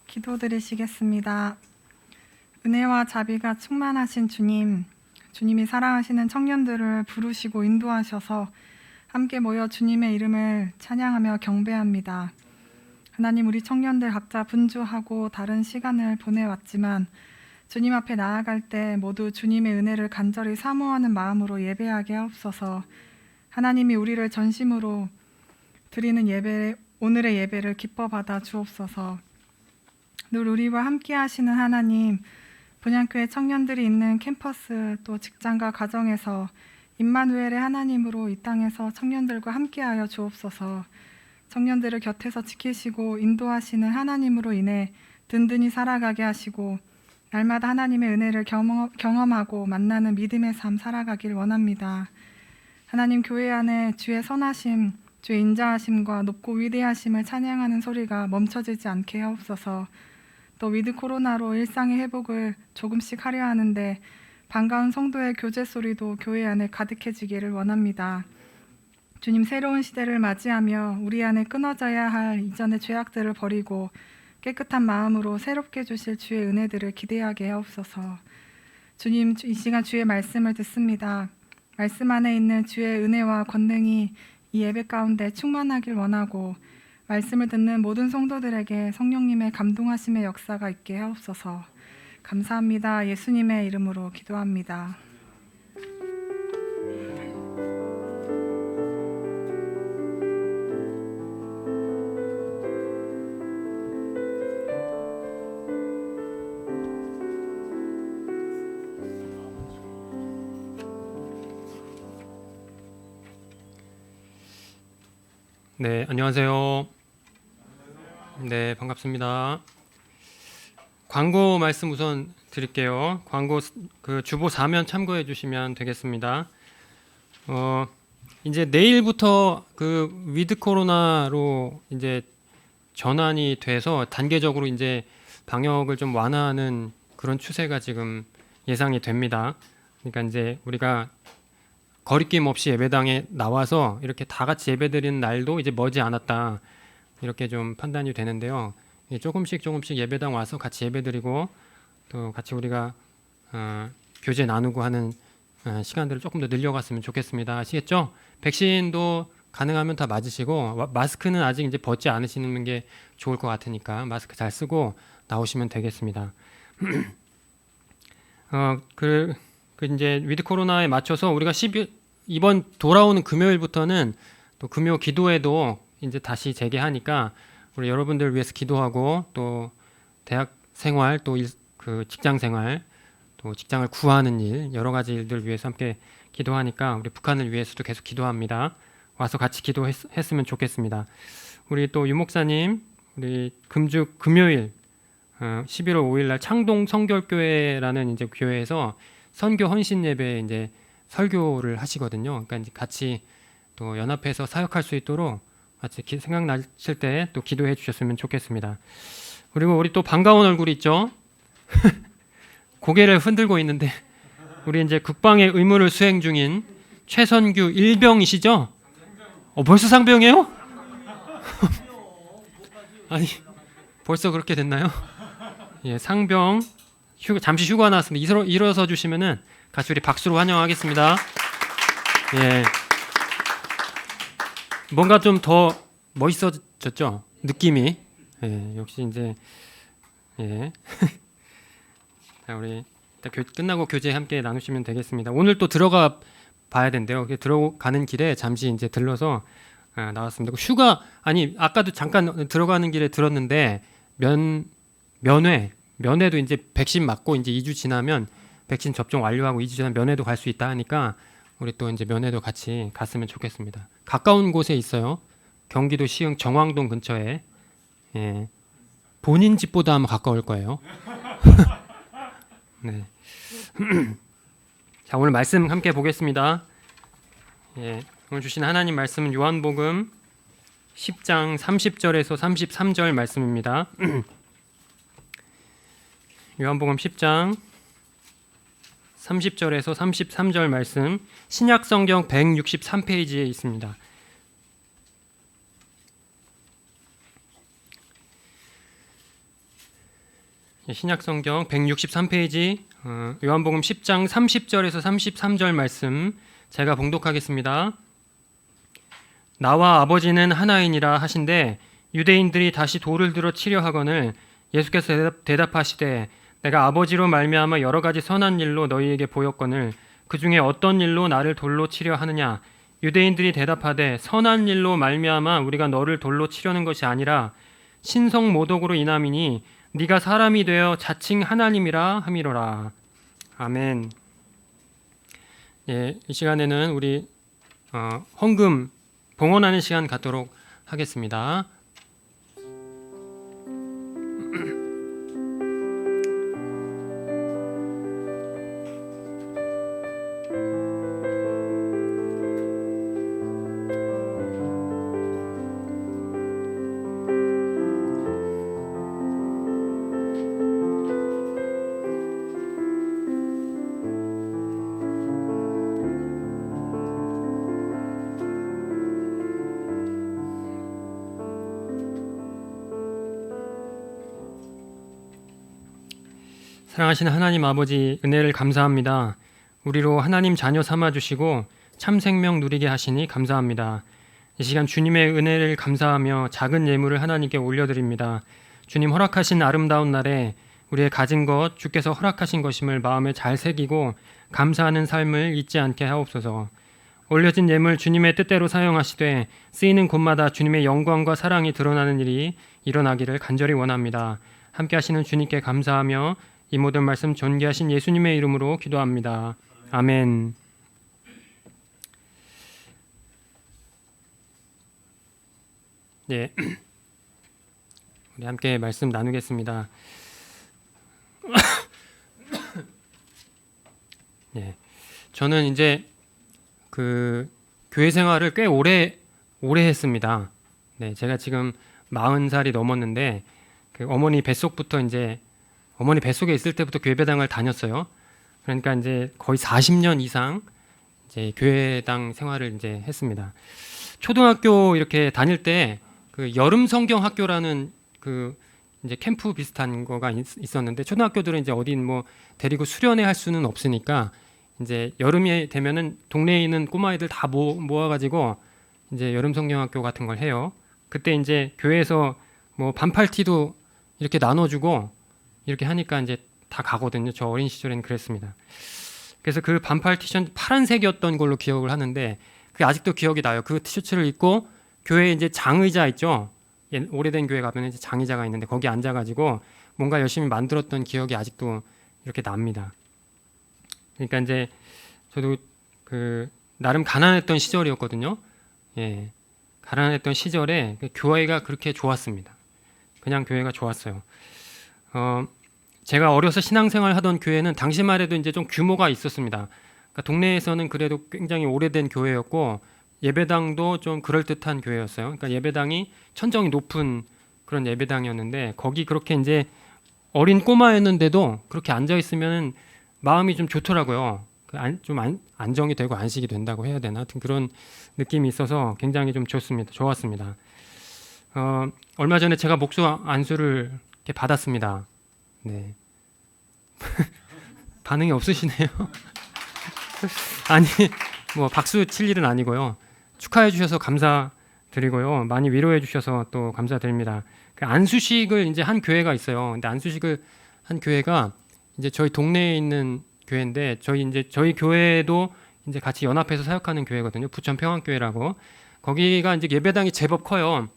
기도드리시겠습니다. 은혜와 자비가 충만하신 주님, 주님이 사랑하시는 청년들을 부르시고 인도하셔서 함께 모여 주님의 이름을 찬양하며 경배합니다. 하나님, 우리 청년들 각자 분주하고 다른 시간을 보내왔지만 주님 앞에 나아갈 때 모두 주님의 은혜를 간절히 사모하는 마음으로 예배하게 하옵소서. 하나님이 우리를 전심으로 드리는 예배, 오늘의 예배를 기뻐 받아 주옵소서. 늘 우리와 함께 하시는 하나님, 분향교회 청년들이 있는 캠퍼스 또 직장과 가정에서 임마누엘의 하나님으로 이 땅에서 청년들과 함께하여 주옵소서. 청년들을 곁에서 지키시고 인도하시는 하나님으로 인해 든든히 살아가게 하시고 날마다 하나님의 은혜를 경험하고 만나는 믿음의 삶 살아가길 원합니다. 하나님, 교회 안에 주의 선하심, 주의 인자하심과 높고 위대하심을 찬양하는 소리가 멈춰지지 않게 하옵소서. 또 위드 코로나로 일상의 회복을 조금씩 하려 하는데 반가운 성도의 교제 소리도 교회 안에 가득해지기를 원합니다. 주님, 새로운 시대를 맞이하며 우리 안에 끊어져야 할 이전의 죄악들을 버리고 깨끗한 마음으로 새롭게 주실 주의 은혜들을 기대하게 하옵소서. 주님, 이 시간 주의 말씀을 듣습니다. 말씀 안에 있는 주의 은혜와 권능이 이 예배 가운데 충만하길 원하고 말씀을 듣는 모든 성도들에게 성령님의 감동하심의 역사가 있게 하옵소서. 감사합니다. 예수님의 이름으로 기도합니다. 네, 안녕하세요. 네, 반갑습니다. 광고 말씀 우선 드릴게요. 광고 그 주보 4면 참고해 주시면 되겠습니다. 이제 내일부터 그 위드 코로나로 이제 전환이 돼서 단계적으로 이제 방역을 좀 완화하는 그런 추세가 지금 예상이 됩니다. 그러니까 이제 우리가 거리낌 없이 예배당에 나와서 이렇게 다 같이 예배드리는 날도 이제 머지 않았다, 이렇게 좀 판단이 되는데요. 조금씩 예배당 와서 같이 예배드리고 또 같이 우리가 교제 나누고 하는 시간들을 조금 더 늘려갔으면 좋겠습니다. 아시겠죠? 백신도 가능하면 다 맞으시고 마스크는 아직 이제 벗지 않으시는 게 좋을 것 같으니까 마스크 잘 쓰고 나오시면 되겠습니다. 그 이제 위드 코로나에 맞춰서 우리가 이번 돌아오는 금요일부터는 또 금요 기도회도 이제 다시 재개하니까 우리 여러분들을 위해서 기도하고 또 대학 생활 또 그 직장 생활 또 직장을 구하는 일 여러 가지 일들을 위해서 함께 기도하니까 우리 북한을 위해서도 계속 기도합니다. 와서 같이 기도했으면 좋겠습니다. 우리 또 유 목사님, 우리 금요일 11월 5일 날 창동 성결교회라는 이제 교회에서 선교 헌신 예배 이제 설교를 하시거든요. 그러니까 이제 같이 또 연합해서 사역할 수 있도록 같이 생각나실 때 또 기도해 주셨으면 좋겠습니다. 그리고 우리 또 반가운 얼굴이 있죠. 고개를 흔들고 있는데 우리 이제 국방의 의무를 수행 중인 최선규 일병이시죠? 벌써 상병이에요? 아니, 벌써 그렇게 됐나요? 예, 상병 잠시 휴가 나왔습니다. 일어서 주시면은 같이 우리 박수로 환영하겠습니다. 예, 뭔가 좀 더 멋있어졌죠? 느낌이. 예, 역시 이제 예. 자, 우리 끝나고 교제 함께 나누시면 되겠습니다. 오늘 또 들어가 봐야 된대요. 들어가는 길에 잠시 이제 들러서 나왔습니다. 아까도 잠깐 들어가는 길에 들었는데 면회도 이제 백신 맞고 이제 2주 지나면 백신 접종 완료하고 2주 지나면 면회도 갈 수 있다 하니까 우리 또 이제 면회도 같이 갔으면 좋겠습니다. 가까운 곳에 있어요. 경기도 시흥 정왕동 근처에. 예. 본인 집보다 아마 가까울 거예요. 네. 자, 오늘 말씀 함께 보겠습니다. 예. 오늘 주신 하나님 말씀은 요한복음 10장 30절에서 33절 말씀입니다. 요한복음 10장 30절에서 33절 말씀, 신약성경 163페이지에 있습니다. 신약성경 163페이지 요한복음 10장 30절에서 33절 말씀 제가 봉독하겠습니다. 나와 아버지는 하나이니라 하신대 유대인들이 다시 돌을 들어 치려 하거늘 예수께서 대답하시되 내가 아버지로 말미암아 여러 가지 선한 일로 너희에게 보였거늘 그 중에 어떤 일로 나를 돌로 치려 하느냐. 유대인들이 대답하되 선한 일로 말미암아 우리가 너를 돌로 치려는 것이 아니라 신성 모독으로 인함이니 네가 사람이 되어 자칭 하나님이라 함이로라. 아멘. 이 시간에는 우리 헌금 봉헌하는 시간 갖도록 하겠습니다. 사랑하시는 하나님 아버지 은혜를 감사합니다. 우리로 하나님 자녀 삼아주시고 참 생명 누리게 하시니 감사합니다. 이 시간 주님의 은혜를 감사하며 작은 예물을 하나님께 올려드립니다. 주님 허락하신 아름다운 날에 우리의 가진 것 주께서 허락하신 것임을 마음에 잘 새기고 감사하는 삶을 잊지 않게 하옵소서. 올려진 예물 주님의 뜻대로 사용하시되 쓰이는 곳마다 주님의 영광과 사랑이 드러나는 일이 일어나기를 간절히 원합니다. 함께 하시는 주님께 감사하며 이 모든 말씀 존귀하신 예수님의 이름으로 기도합니다. 아멘. 네, 우리 함께 말씀 나누겠습니다. 네, 저는 이제 그 교회 생활을 꽤 오래 했습니다. 네, 제가 지금 40살이 넘었는데 그 어머니 뱃속부터 이제 어머니 뱃속에 있을 때부터 교회배당을 다녔어요. 그러니까 이제 거의 40년 이상 이제 교회당 생활을 이제 했습니다. 초등학교 이렇게 다닐 때 그 여름 성경 학교라는 그 이제 캠프 비슷한 거가 있었는데 초등학교들은 이제 어디 뭐 데리고 수련회 할 수는 없으니까 이제 여름이 되면은 동네에 있는 꼬마애들 다 모아가지고 이제 여름 성경 학교 같은 걸 해요. 그때 이제 교회에서 뭐 반팔티도 이렇게 나눠주고 이렇게 하니까 이제 다 가거든요. 저 어린 시절에는 그랬습니다. 그래서 그 반팔 티셔츠 파란색이었던 걸로 기억을 하는데 그게 아직도 기억이 나요. 그 티셔츠를 입고 교회에 이제 장의자 있죠. 오래된 교회 가면 이제 장의자가 있는데 거기 앉아가지고 뭔가 열심히 만들었던 기억이 아직도 이렇게 납니다. 그러니까 이제 저도 그 나름 가난했던 시절이었거든요. 예, 가난했던 시절에 교회가 그렇게 좋았습니다. 그냥 교회가 좋았어요. 제가 어려서 신앙생활 하던 교회는 당시 말에도 이제 좀 규모가 있었습니다. 그러니까 동네에서는 그래도 굉장히 오래된 교회였고 예배당도 좀 그럴듯한 교회였어요. 그러니까 예배당이 천정이 높은 그런 예배당이었는데 거기 그렇게 이제 어린 꼬마였는데도 그렇게 앉아 있으면 마음이 좀 좋더라고요. 좀 안정이 되고 안식이 된다고 해야 되나? 하여튼 그런 느낌이 있어서 굉장히 좀 좋았습니다. 얼마 전에 제가 목수 안수를 이렇게 받았습니다. 네. 반응이 없으시네요. 아니 뭐 박수 칠 일은 아니고요. 축하해 주셔서 감사드리고요. 많이 위로해 주셔서 또 감사드립니다. 그 안수식을 이제 한 교회가 있어요. 근데 안수식을 한 교회가 이제 저희 동네에 있는 교회인데 저희 교회도 이제 같이 연합해서 사역하는 교회거든요. 부천 평안교회라고. 거기가 이제 예배당이 제법 커요.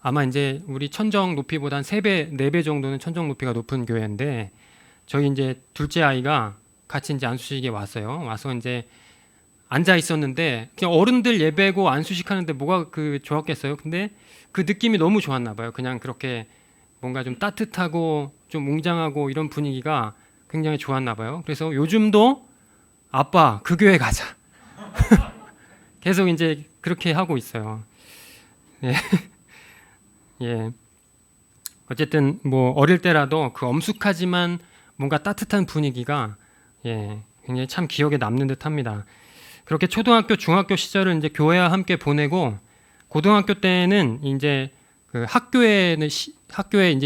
아마 이제 우리 천정 높이보다 한 3배, 4배 정도는 천정 높이가 높은 교회인데 저희 이제 둘째 아이가 같이 이제 안수식에 왔어요. 와서 이제 앉아 있었는데 그냥 어른들 예배고 안수식 하는데 뭐가 그 좋았겠어요. 근데 그 느낌이 너무 좋았나 봐요. 그냥 그렇게 뭔가 좀 따뜻하고 좀 웅장하고 이런 분위기가 굉장히 좋았나 봐요. 그래서 요즘도 아빠 그 교회 가자. 계속 이제 그렇게 하고 있어요. 예. 예. 어쨌든 뭐 어릴 때라도 그 엄숙하지만 뭔가 따뜻한 분위기가 예, 굉장히 참 기억에 남는 듯합니다. 그렇게 초등학교, 중학교 시절을 이제 교회와 함께 보내고 고등학교 때는 이제 그 학교에 이제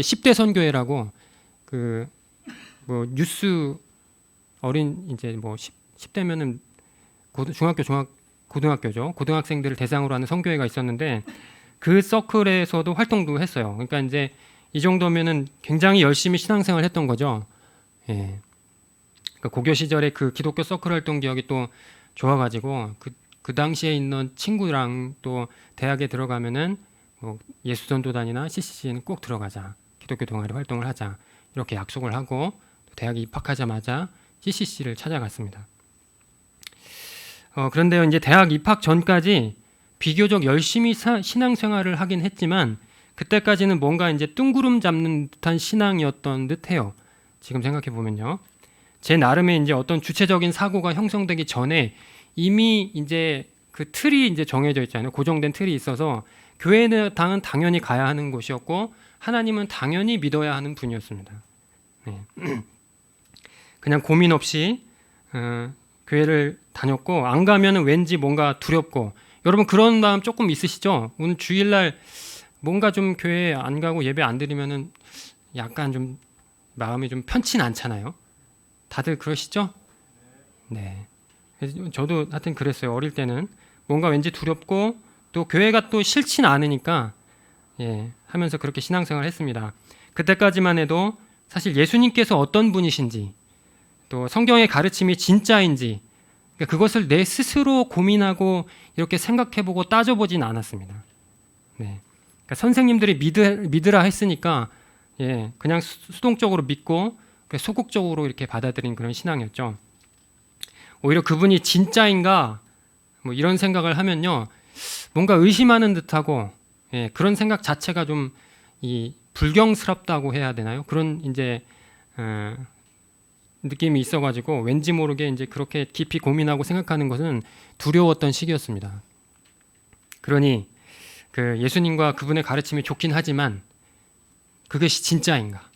10대 선교회라고 그 뭐 뉴스 어린 이제 뭐 10대면은 고등학교죠. 고등학생들을 대상으로 하는 선교회가 있었는데 그 서클에서도 활동도 했어요. 그러니까 이제 이 정도면은 굉장히 열심히 신앙생활을 했던 거죠. 예. 그러니까 고교 시절에 그 기독교 서클 활동 기억이 또 좋아가지고 그 당시에 있는 친구랑 또 대학에 들어가면은 뭐 예수전도단이나 CCC는 꼭 들어가자. 기독교 동아리 활동을 하자. 이렇게 약속을 하고 대학에 입학하자마자 CCC를 찾아갔습니다. 그런데요, 이제 대학 입학 전까지 비교적 열심히 신앙생활을 하긴 했지만 그때까지는 뭔가 이제 뜬구름 잡는 듯한 신앙이었던 듯해요. 지금 생각해 보면요, 제 나름의 이제 어떤 주체적인 사고가 형성되기 전에 이미 이제 그 틀이 이제 정해져 있잖아요. 고정된 틀이 있어서 교회는 당연히 가야 하는 곳이었고 하나님은 당연히 믿어야 하는 분이었습니다. 네. 그냥 고민 없이 교회를 다녔고 안 가면은 왠지 뭔가 두렵고, 여러분 그런 마음 조금 있으시죠? 오늘 주일날 뭔가 좀 교회 안 가고 예배 안 드리면은 약간 좀 마음이 좀 편치 않잖아요. 다들 그러시죠? 네. 저도 하여튼 그랬어요. 어릴 때는 뭔가 왠지 두렵고 또 교회가 또 싫진 않으니까 하면서 그렇게 신앙생활을 했습니다. 그때까지만 해도 사실 예수님께서 어떤 분이신지 또 성경의 가르침이 진짜인지 그것을 내 스스로 고민하고 이렇게 생각해보고 따져보진 않았습니다. 네. 그러니까 선생님들이 믿으라 했으니까 그냥 수동적으로 믿고 소극적으로 이렇게 받아들인 그런 신앙이었죠. 오히려 그분이 진짜인가 뭐 이런 생각을 하면요, 뭔가 의심하는 듯하고 그런 생각 자체가 좀 이 불경스럽다고 해야 되나요? 그런 이제 느낌이 있어가지고 왠지 모르게 이제 그렇게 깊이 고민하고 생각하는 것은 두려웠던 시기였습니다. 그러니 그 예수님과 그분의 가르침이 좋긴 하지만 그것이 진짜인가?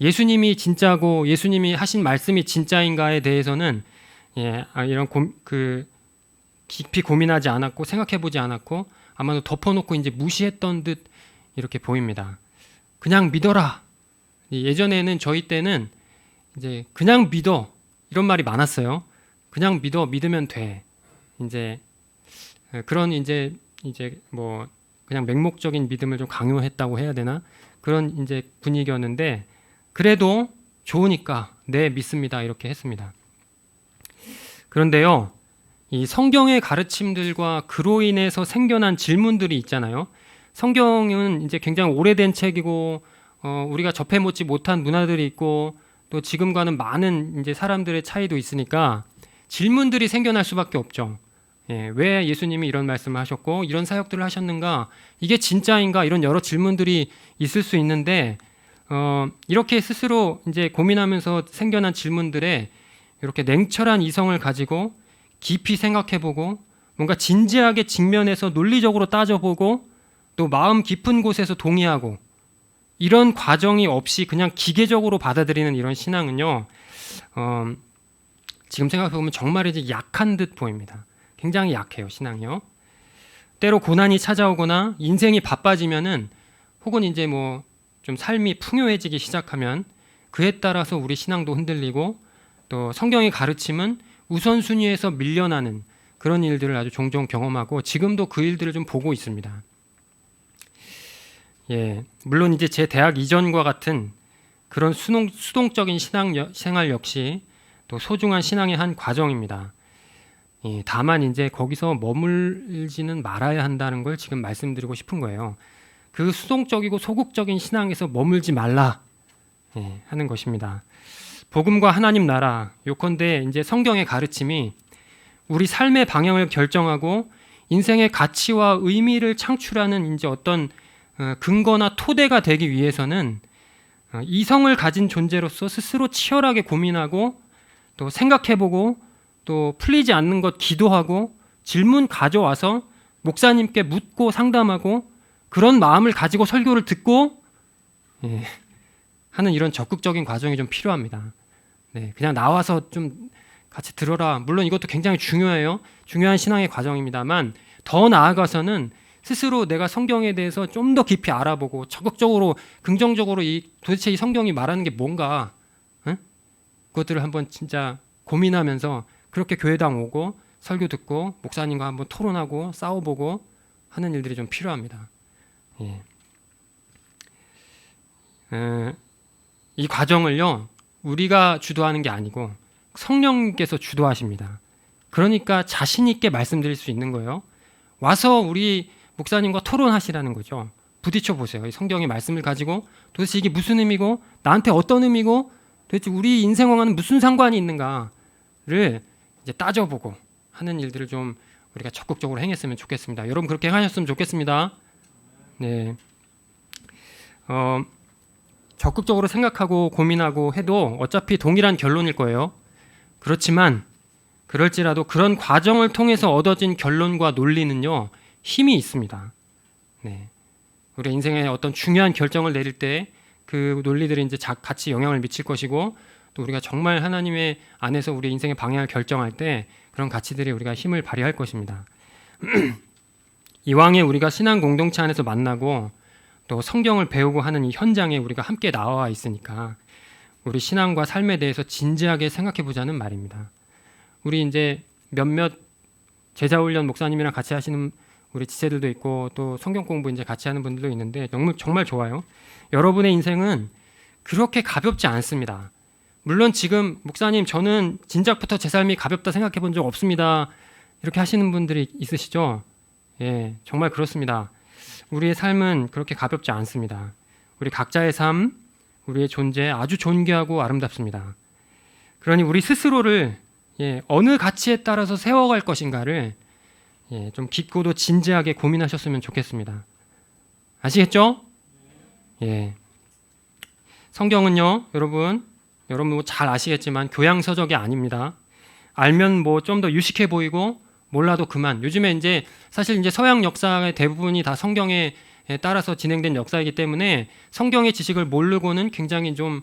예수님이 진짜고 예수님이 하신 말씀이 진짜인가에 대해서는 이런 깊이 고민하지 않았고 생각해보지 않았고 아마도 덮어놓고 이제 무시했던 듯 이렇게 보입니다. 그냥 믿어라. 예전에는 저희 때는 이제 그냥 믿어 이런 말이 많았어요. 그냥 믿으면 돼. 이제 그런 이제 뭐 그냥 맹목적인 믿음을 좀 강요했다고 해야 되나, 그런 이제 분위기였는데 그래도 좋으니까 네 믿습니다 이렇게 했습니다. 그런데요, 이 성경의 가르침들과 그로 인해서 생겨난 질문들이 있잖아요. 성경은 이제 굉장히 오래된 책이고 우리가 접해보지 못한 문화들이 있고 또 지금과는 많은 이제 사람들의 차이도 있으니까 질문들이 생겨날 수밖에 없죠. 왜 예수님이 이런 말씀을 하셨고 이런 사역들을 하셨는가, 이게 진짜인가, 이런 여러 질문들이 있을 수 있는데 이렇게 스스로 이제 고민하면서 생겨난 질문들에 이렇게 냉철한 이성을 가지고 깊이 생각해보고 뭔가 진지하게 직면해서 논리적으로 따져보고 또 마음 깊은 곳에서 동의하고 이런 과정이 없이 그냥 기계적으로 받아들이는 이런 신앙은요, 지금 생각해보면 정말 이제 약한 듯 보입니다. 굉장히 약해요, 신앙이요. 때로 고난이 찾아오거나 인생이 바빠지면은 혹은 이제 뭐 좀 삶이 풍요해지기 시작하면 그에 따라서 우리 신앙도 흔들리고 또 성경의 가르침은 우선순위에서 밀려나는 그런 일들을 아주 종종 경험하고 지금도 그 일들을 좀 보고 있습니다. 물론 이제 제 대학 이전과 같은 그런 수동적인 생활 역시 또 소중한 신앙의 한 과정입니다. 다만 이제 거기서 머물지는 말아야 한다는 걸 지금 말씀드리고 싶은 거예요. 그 수동적이고 소극적인 신앙에서 머물지 말라 하는 것입니다. 복음과 하나님 나라, 요컨대 이제 성경의 가르침이 우리 삶의 방향을 결정하고 인생의 가치와 의미를 창출하는 이제 어떤 근거나 토대가 되기 위해서는 이성을 가진 존재로서 스스로 치열하게 고민하고 또 생각해보고 또 풀리지 않는 것 기도하고 질문 가져와서 목사님께 묻고 상담하고 그런 마음을 가지고 설교를 듣고 하는 이런 적극적인 과정이 좀 필요합니다. 그냥 나와서 좀 같이 들어라. 물론 이것도 굉장히 중요해요. 중요한 신앙의 과정입니다만 더 나아가서는 스스로 내가 성경에 대해서 좀 더 깊이 알아보고 적극적으로 긍정적으로 도대체 이 성경이 말하는 게 뭔가, 응? 그것들을 한번 진짜 고민하면서 그렇게 교회당 오고 설교 듣고 목사님과 한번 토론하고 싸워보고 하는 일들이 좀 필요합니다. 예. 이 과정을요, 우리가 주도하는 게 아니고 성령님께서 주도하십니다. 그러니까 자신 있게 말씀드릴 수 있는 거예요. 와서 우리 목사님과 토론하시라는 거죠. 부딪혀 보세요. 이 성경의 말씀을 가지고 도대체 이게 무슨 의미고 나한테 어떤 의미고 도대체 우리 인생과는 무슨 상관이 있는가를 이제 따져보고 하는 일들을 좀 우리가 적극적으로 행했으면 좋겠습니다. 여러분 그렇게 하셨으면 좋겠습니다. 네. 적극적으로 생각하고 고민하고 해도 어차피 동일한 결론일 거예요. 그렇지만 그럴지라도 그런 과정을 통해서 얻어진 결론과 논리는요, 힘이 있습니다. 네. 우리 인생의 어떤 중요한 결정을 내릴 때 그 논리들이 이제 같이 영향을 미칠 것이고, 또 우리가 정말 하나님의 안에서 우리 인생의 방향을 결정할 때 그런 가치들이 우리가 힘을 발휘할 것입니다. 이왕에 우리가 신앙 공동체 안에서 만나고 또 성경을 배우고 하는 이 현장에 우리가 함께 나와 있으니까 우리 신앙과 삶에 대해서 진지하게 생각해 보자는 말입니다. 우리 이제 몇몇 제자훈련 목사님이랑 같이 하시는 우리 지체들도 있고 또 성경 공부 이제 같이 하는 분들도 있는데 정말 좋아요. 여러분의 인생은 그렇게 가볍지 않습니다. 물론 지금 목사님 저는 진작부터 제 삶이 가볍다 생각해 본 적 없습니다. 이렇게 하시는 분들이 있으시죠? 예, 정말 그렇습니다. 우리의 삶은 그렇게 가볍지 않습니다. 우리 각자의 삶, 우리의 존재 아주 존귀하고 아름답습니다. 그러니 우리 스스로를 어느 가치에 따라서 세워갈 것인가를 좀 깊고도 진지하게 고민하셨으면 좋겠습니다. 아시겠죠? 예. 성경은요, 여러분 뭐 잘 아시겠지만 교양서적이 아닙니다. 알면 뭐 좀 더 유식해 보이고 몰라도 그만. 요즘에 이제 사실 이제 서양 역사의 대부분이 다 성경에 따라서 진행된 역사이기 때문에 성경의 지식을 모르고는 굉장히 좀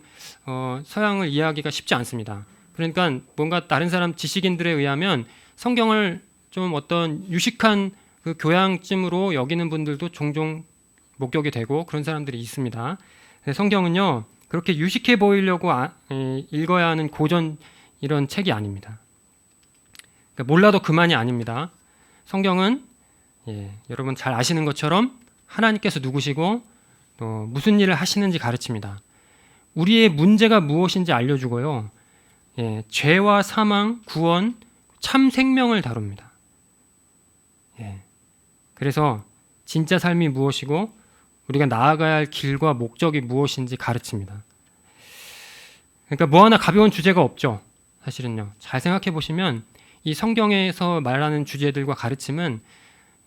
서양을 이해하기가 쉽지 않습니다. 그러니까 뭔가 다른 사람 지식인들에 의하면 성경을 좀 어떤 유식한 그 교양쯤으로 여기는 분들도 종종 목격이 되고 그런 사람들이 있습니다. 성경은요 그렇게 유식해 보이려고 읽어야 하는 고전 이런 책이 아닙니다. 그러니까 몰라도 그만이 아닙니다. 성경은 여러분 잘 아시는 것처럼 하나님께서 누구시고 또 무슨 일을 하시는지 가르칩니다. 우리의 문제가 무엇인지 알려주고요. 죄와 사망, 구원, 참 생명을 다룹니다. 그래서 진짜 삶이 무엇이고 우리가 나아가야 할 길과 목적이 무엇인지 가르칩니다. 그러니까 뭐 하나 가벼운 주제가 없죠. 사실은요. 잘 생각해 보시면 이 성경에서 말하는 주제들과 가르침은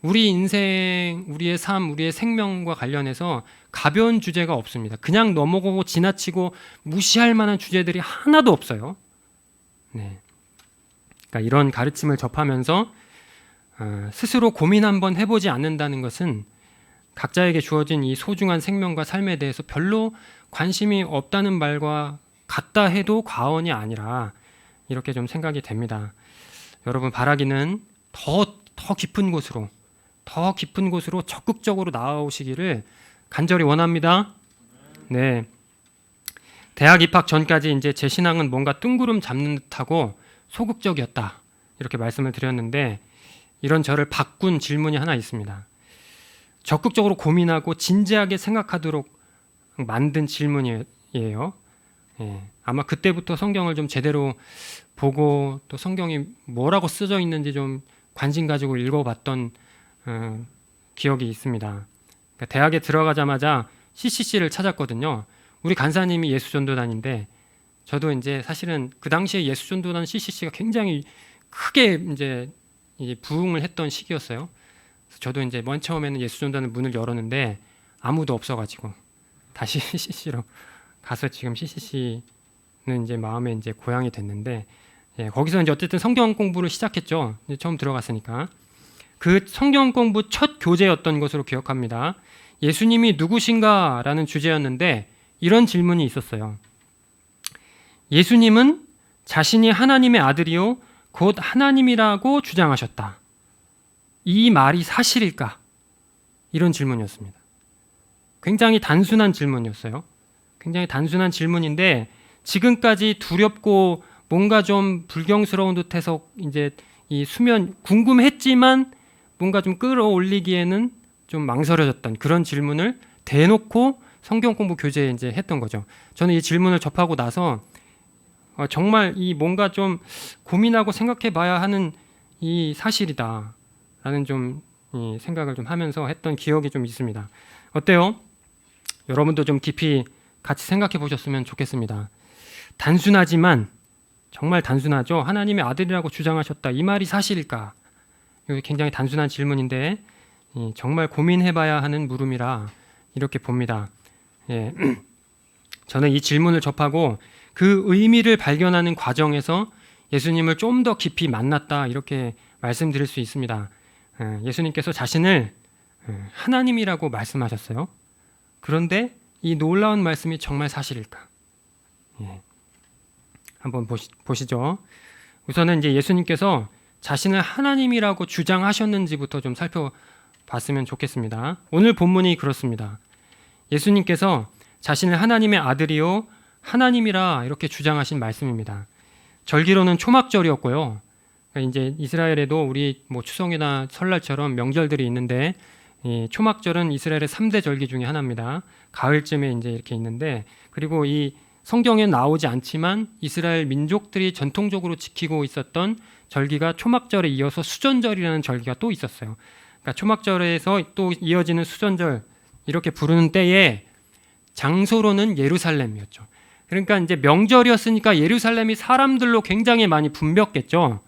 우리 인생, 우리의 삶, 우리의 생명과 관련해서 가벼운 주제가 없습니다. 그냥 넘어가고 지나치고 무시할 만한 주제들이 하나도 없어요. 네. 그러니까 이런 가르침을 접하면서 스스로 고민 한번 해보지 않는다는 것은 각자에게 주어진 이 소중한 생명과 삶에 대해서 별로 관심이 없다는 말과 같다 해도 과언이 아니라 이렇게 좀 생각이 됩니다. 여러분 바라기는 더 깊은 곳으로 적극적으로 나아오시기를 간절히 원합니다. 네. 대학 입학 전까지 이제 제 신앙은 뭔가 뜬구름 잡는 듯하고 소극적이었다. 이렇게 말씀을 드렸는데 이런 저를 바꾼 질문이 하나 있습니다. 적극적으로 고민하고 진지하게 생각하도록 만든 질문이에요. 아마 그때부터 성경을 좀 제대로 보고 또 성경이 뭐라고 쓰여 있는지 좀 관심 가지고 읽어봤던 기억이 있습니다. 그러니까 대학에 들어가자마자 CCC를 찾았거든요. 우리 간사님이 예수전도단인데 저도 이제 사실은 그 당시에 예수전도단 CCC가 굉장히 크게 이제 부흥을 했던 시기였어요. 그래서 저도 이제 맨 처음에는 예수전도단의 문을 열었는데 아무도 없어가지고 다시 CCC로 가서 지금 CCC는 이제 마음에 이제 고향이 됐는데 거기서 이제 어쨌든 성경 공부를 시작했죠. 이제 처음 들어갔으니까 그 성경 공부 첫 교재였던 것으로 기억합니다. 예수님이 누구신가라는 주제였는데 이런 질문이 있었어요. 예수님은 자신이 하나님의 아들이요 곧 하나님이라고 주장하셨다. 이 말이 사실일까? 이런 질문이었습니다. 굉장히 단순한 질문이었어요. 굉장히 단순한 질문인데 지금까지 두렵고 뭔가 좀 불경스러운 듯해서 이제 이 수면 궁금했지만 뭔가 좀 끌어올리기에는 좀 망설여졌던 그런 질문을 대놓고 성경 공부 교재에 이제 했던 거죠. 저는 이 질문을 접하고 나서 정말 이 뭔가 좀 고민하고 생각해봐야 하는 이 사실이다라는 좀 이 생각을 좀 하면서 했던 기억이 좀 있습니다. 어때요? 여러분도 좀 깊이 같이 생각해 보셨으면 좋겠습니다. 단순하지만 정말 단순하죠. 하나님의 아들이라고 주장하셨다. 이 말이 사실일까? 이거 굉장히 단순한 질문인데 정말 고민해봐야 하는 물음이라 이렇게 봅니다. 예. 저는 이 질문을 접하고 그 의미를 발견하는 과정에서 예수님을 좀 더 깊이 만났다 이렇게 말씀드릴 수 있습니다. 예수님께서 자신을 하나님이라고 말씀하셨어요. 그런데 이 놀라운 말씀이 정말 사실일까? 예. 한번 보시죠. 우선은 이제 예수님께서 자신을 하나님이라고 주장하셨는지부터 좀 살펴봤으면 좋겠습니다. 오늘 본문이 그렇습니다. 예수님께서 자신을 하나님의 아들이요 하나님이라 이렇게 주장하신 말씀입니다. 절기로는 초막절이었고요. 이제 이스라엘에도 우리 뭐 추석이나 설날처럼 명절들이 있는데 이 초막절은 이스라엘의 3대 절기 중에 하나입니다. 가을쯤에 이제 이렇게 있는데 그리고 이 성경에 나오지 않지만 이스라엘 민족들이 전통적으로 지키고 있었던 절기가 초막절에 이어서 수전절이라는 절기가 또 있었어요. 그러니까 초막절에서 또 이어지는 수전절 이렇게 부르는 때에 장소로는 예루살렘이었죠. 그러니까 이제 명절이었으니까 예루살렘이 사람들로 굉장히 많이 붐볐겠죠.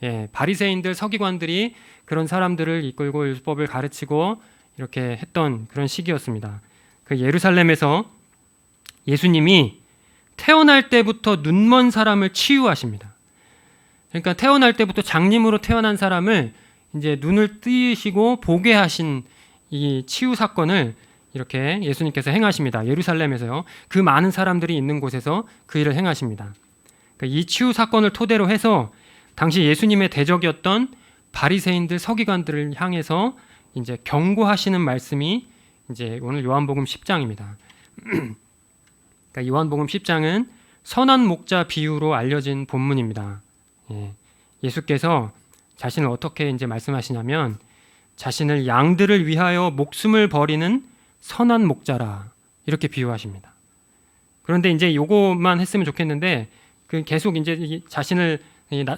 예, 바리새인들, 서기관들이 그런 사람들을 이끌고 율법을 가르치고 이렇게 했던 그런 시기였습니다. 그 예루살렘에서 예수님이 태어날 때부터 눈먼 사람을 치유하십니다. 그러니까 태어날 때부터 장님으로 태어난 사람을 이제 눈을 뜨시고 보게 하신 이 치유 사건을 이렇게 예수님께서 행하십니다. 예루살렘에서요. 그 많은 사람들이 있는 곳에서 그 일을 행하십니다. 그러니까 이 치유 사건을 토대로 해서 당시 예수님의 대적이었던 바리새인들, 서기관들을 향해서 이제 경고하시는 말씀이 이제 오늘 요한복음 10장입니다. 그러니까 요한복음 10장은 선한 목자 비유로 알려진 본문입니다. 예수께서 자신을 어떻게 이제 말씀하시냐면 자신을 양들을 위하여 목숨을 버리는 선한 목자라 이렇게 비유하십니다. 그런데 이제 요것만 했으면 좋겠는데 그 계속 이제 자신을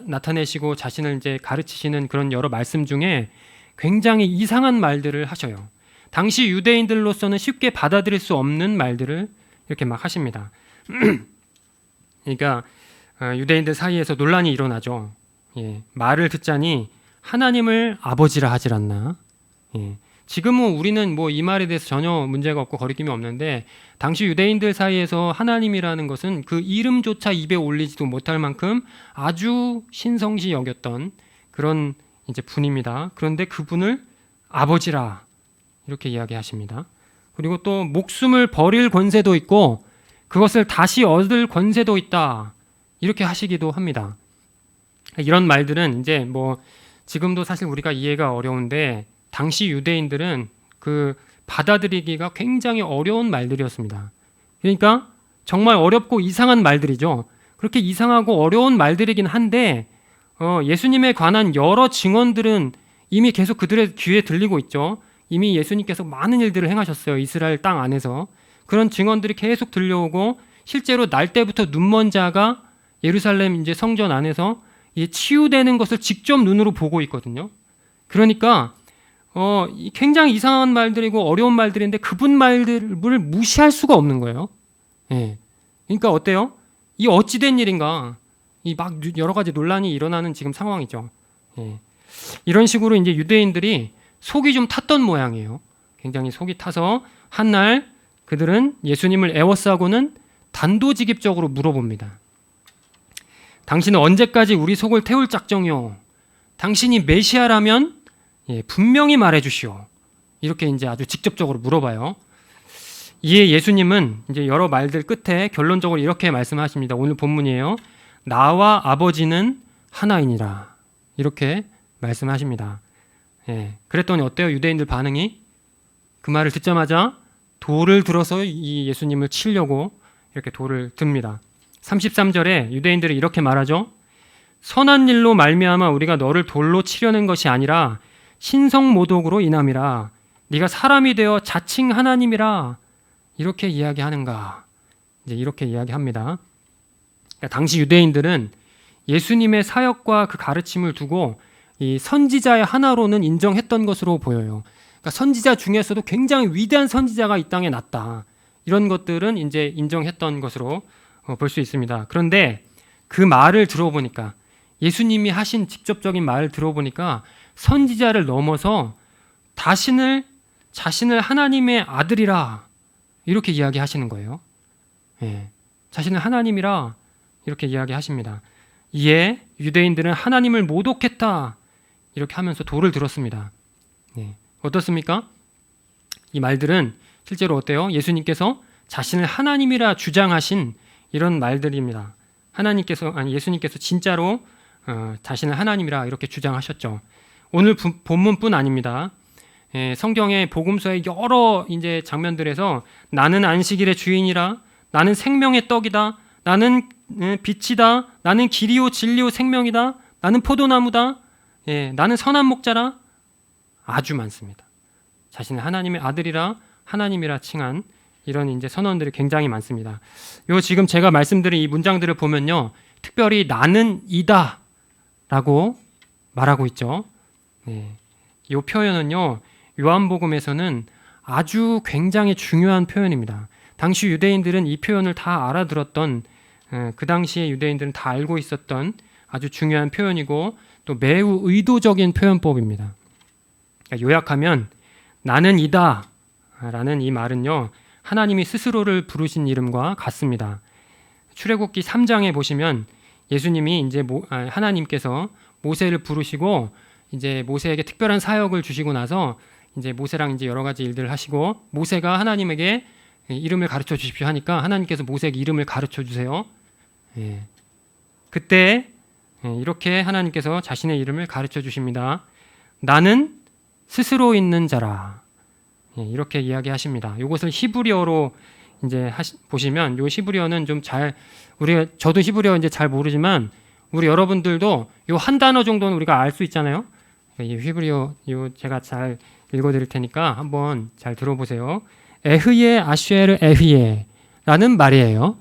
나타내시고 자신을 이제 가르치시는 그런 여러 말씀 중에 굉장히 이상한 말들을 하셔요. 당시 유대인들로서는 쉽게 받아들일 수 없는 말들을 이렇게 막 하십니다. 그러니까 유대인들 사이에서 논란이 일어나죠. 말을 듣자니 하나님을 아버지라 하질 않나? 지금은 우리는 뭐 이 말에 대해서 전혀 문제가 없고 거리낌이 없는데 당시 유대인들 사이에서 하나님이라는 것은 그 이름조차 입에 올리지도 못할 만큼 아주 신성시 여겼던 그런 이제 분입니다. 그런데 그분을 아버지라 이렇게 이야기하십니다. 그리고 또 목숨을 버릴 권세도 있고 그것을 다시 얻을 권세도 있다 이렇게 하시기도 합니다. 이런 말들은 이제 뭐 지금도 사실 우리가 이해가 어려운데 당시 유대인들은 그 받아들이기가 굉장히 어려운 말들이었습니다. 그러니까 정말 어렵고 이상한 말들이죠. 그렇게 이상하고 어려운 말들이긴 한데 예수님에 관한 여러 증언들은 이미 계속 그들의 귀에 들리고 있죠. 이미 예수님께서 많은 일들을 행하셨어요. 이스라엘 땅 안에서. 그런 증언들이 계속 들려오고 실제로 날 때부터 눈먼 자가 예루살렘 이제 성전 안에서 치유되는 것을 직접 눈으로 보고 있거든요. 그러니까 굉장히 이상한 말들이고 어려운 말들인데 그분 말들을 무시할 수가 없는 거예요. 그러니까 어때요? 이 어찌된 일인가? 이 막 여러 가지 논란이 일어나는 지금 상황이죠. 이런 식으로 이제 유대인들이 속이 좀 탔던 모양이에요. 굉장히 속이 타서 한날 그들은 예수님을 애워싸고는 단도직입적으로 물어봅니다. 당신은 언제까지 우리 속을 태울 작정이요? 당신이 메시아라면 분명히 말해주시오. 이렇게 이제 아주 직접적으로 물어봐요. 이에 예수님은 이제 여러 말들 끝에 결론적으로 이렇게 말씀하십니다. 오늘 본문이에요. 나와 아버지는 하나이니라. 이렇게 말씀하십니다. 그랬더니 어때요? 유대인들 반응이 그 말을 듣자마자 돌을 들어서 이 예수님을 치려고 이렇게 돌을 듭니다. 33절에 유대인들이 이렇게 말하죠. 선한 일로 말미암아 우리가 너를 돌로 치려는 것이 아니라 신성모독으로 인함이라. 네가 사람이 되어 자칭 하나님이라. 이렇게 이야기하는가. 이제 이렇게 이야기합니다. 그러니까 당시 유대인들은 예수님의 사역과 그 가르침을 두고 이 선지자의 하나로는 인정했던 것으로 보여요. 그러니까 선지자 중에서도 굉장히 위대한 선지자가 이 땅에 났다. 이런 것들은 이제 인정했던 것으로 볼 수 있습니다. 그런데 그 말을 들어보니까 예수님이 하신 직접적인 말을 들어보니까 선지자를 넘어서 자신을 하나님의 아들이라 이렇게 이야기하시는 거예요. 예, 자신을 하나님이라 이렇게 이야기하십니다. 이에 유대인들은 하나님을 모독했다 이렇게 하면서 돌을 들었습니다. 예, 어떻습니까? 이 말들은 실제로 어때요? 예수님께서 자신을 하나님이라 주장하신 이런 말들입니다. 예수님께서 진짜로 자신을 하나님이라 이렇게 주장하셨죠. 오늘 본문뿐 아닙니다. 성경의 복음서의 여러 이제 장면들에서 나는 안식일의 주인이라, 나는 생명의 떡이다, 나는 빛이다, 나는 길이요 진리요 생명이다, 나는 포도나무다, 나는 선한 목자라 아주 많습니다. 자신을 하나님의 아들이라, 하나님이라 칭한 이런 이제 선언들이 굉장히 많습니다. 요 지금 제가 말씀드린 이 문장들을 보면요, 특별히 나는 이다라고 말하고 있죠. 이 표현은요, 요한복음에서는 아주 굉장히 중요한 표현입니다. 당시 유대인들은 이 표현을 다 알아들었던, 그 당시의 유대인들은 다 알고 있었던 아주 중요한 표현이고 또 매우 의도적인 표현법입니다. 그러니까 요약하면 나는 이다라는 이 말은요, 하나님이 스스로를 부르신 이름과 같습니다. 출애굽기 3장에 보시면 예수님이 이제 하나님께서 모세를 부르시고 이제 모세에게 특별한 사역을 주시고 나서 이제 모세랑 이제 여러 가지 일들을 하시고 모세가 하나님에게 이름을 가르쳐 주십시오 하니까 하나님께서 모세에게 이름을 가르쳐 주세요. 그때 이렇게 하나님께서 자신의 이름을 가르쳐 주십니다. 나는 스스로 있는 자라. 이렇게 이야기하십니다. 이것을 히브리어로 이제 보시면 요 히브리어는 좀 저도 히브리어 이제 잘 모르지만 우리 여러분들도 요 한 단어 정도는 우리가 알 수 있잖아요. 이 히브리어 제가 잘 읽어드릴 테니까 한번 잘 들어보세요. 에흐예 아쉐르 에흐예라는 말이에요.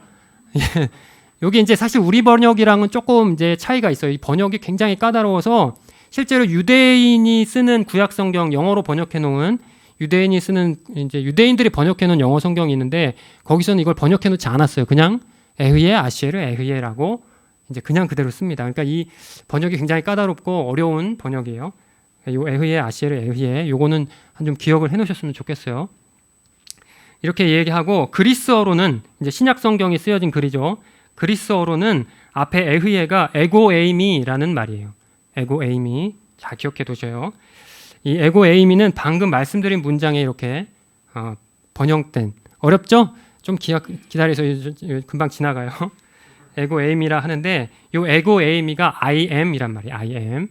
여기 이제 사실 우리 번역이랑은 조금 이제 차이가 있어요. 이 번역이 굉장히 까다로워서 실제로 유대인이 쓰는 구약 성경 영어로 번역해 놓은 유대인들이 번역해 놓은 영어 성경이 있는데 거기서는 이걸 번역해 놓지 않았어요. 그냥 에흐예 아쉐르 에흐예라고 이제 그냥 그대로 씁니다. 그러니까 이 번역이 굉장히 까다롭고 어려운 번역이에요. 요 에흐예 아쉐르 에흐예 요거는 한 좀 기억을 해 놓으셨으면 좋겠어요. 이렇게 얘기하고 그리스어로는 이제 신약 성경이 쓰여진 글이죠. 그리스어로는 앞에 에흐예가 에고에이미라는 말이에요. 에고에이미. 잘 기억해 두셔요. 이 에고에이미는 방금 말씀드린 문장에 이렇게 번역된, 어렵죠? 좀 기다려서 금방 지나가요. 에고에이미라 하는데 이 에고에이미가 I am이란 말이에요. I am.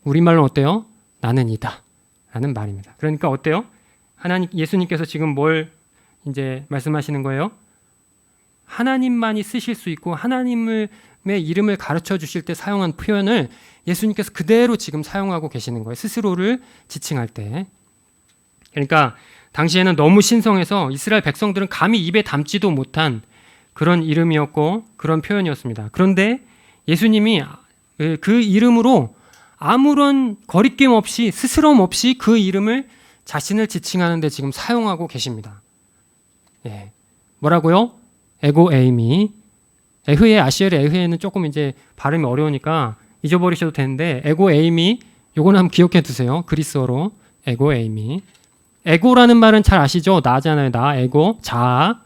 우리말로는 어때요? 나는 이다 라는 말입니다. 그러니까 어때요? 예수님께서 지금 뭘 이제 말씀하시는 거예요? 하나님만이 쓰실 수 있고 하나님의 이름을 가르쳐 주실 때 사용한 표현을 예수님께서 그대로 지금 사용하고 계시는 거예요. 스스로를 지칭할 때. 그러니까 당시에는 너무 신성해서 이스라엘 백성들은 감히 입에 담지도 못한 그런 이름이었고 그런 표현이었습니다. 그런데 예수님이 그 이름으로 아무런 거리낌 없이 스스럼 없이 그 이름을 자신을 지칭하는 데 지금 사용하고 계십니다. 뭐라고요? 에고에이미. 에흐예 아시엘의 에흐예는 조금 이제 발음이 어려우니까 잊어버리셔도 되는데 에고에이미 요거는 한번 기억해 두세요. 그리스어로 에고에이미. 에고라는 말은 잘 아시죠? 나잖아요. 나 에고 자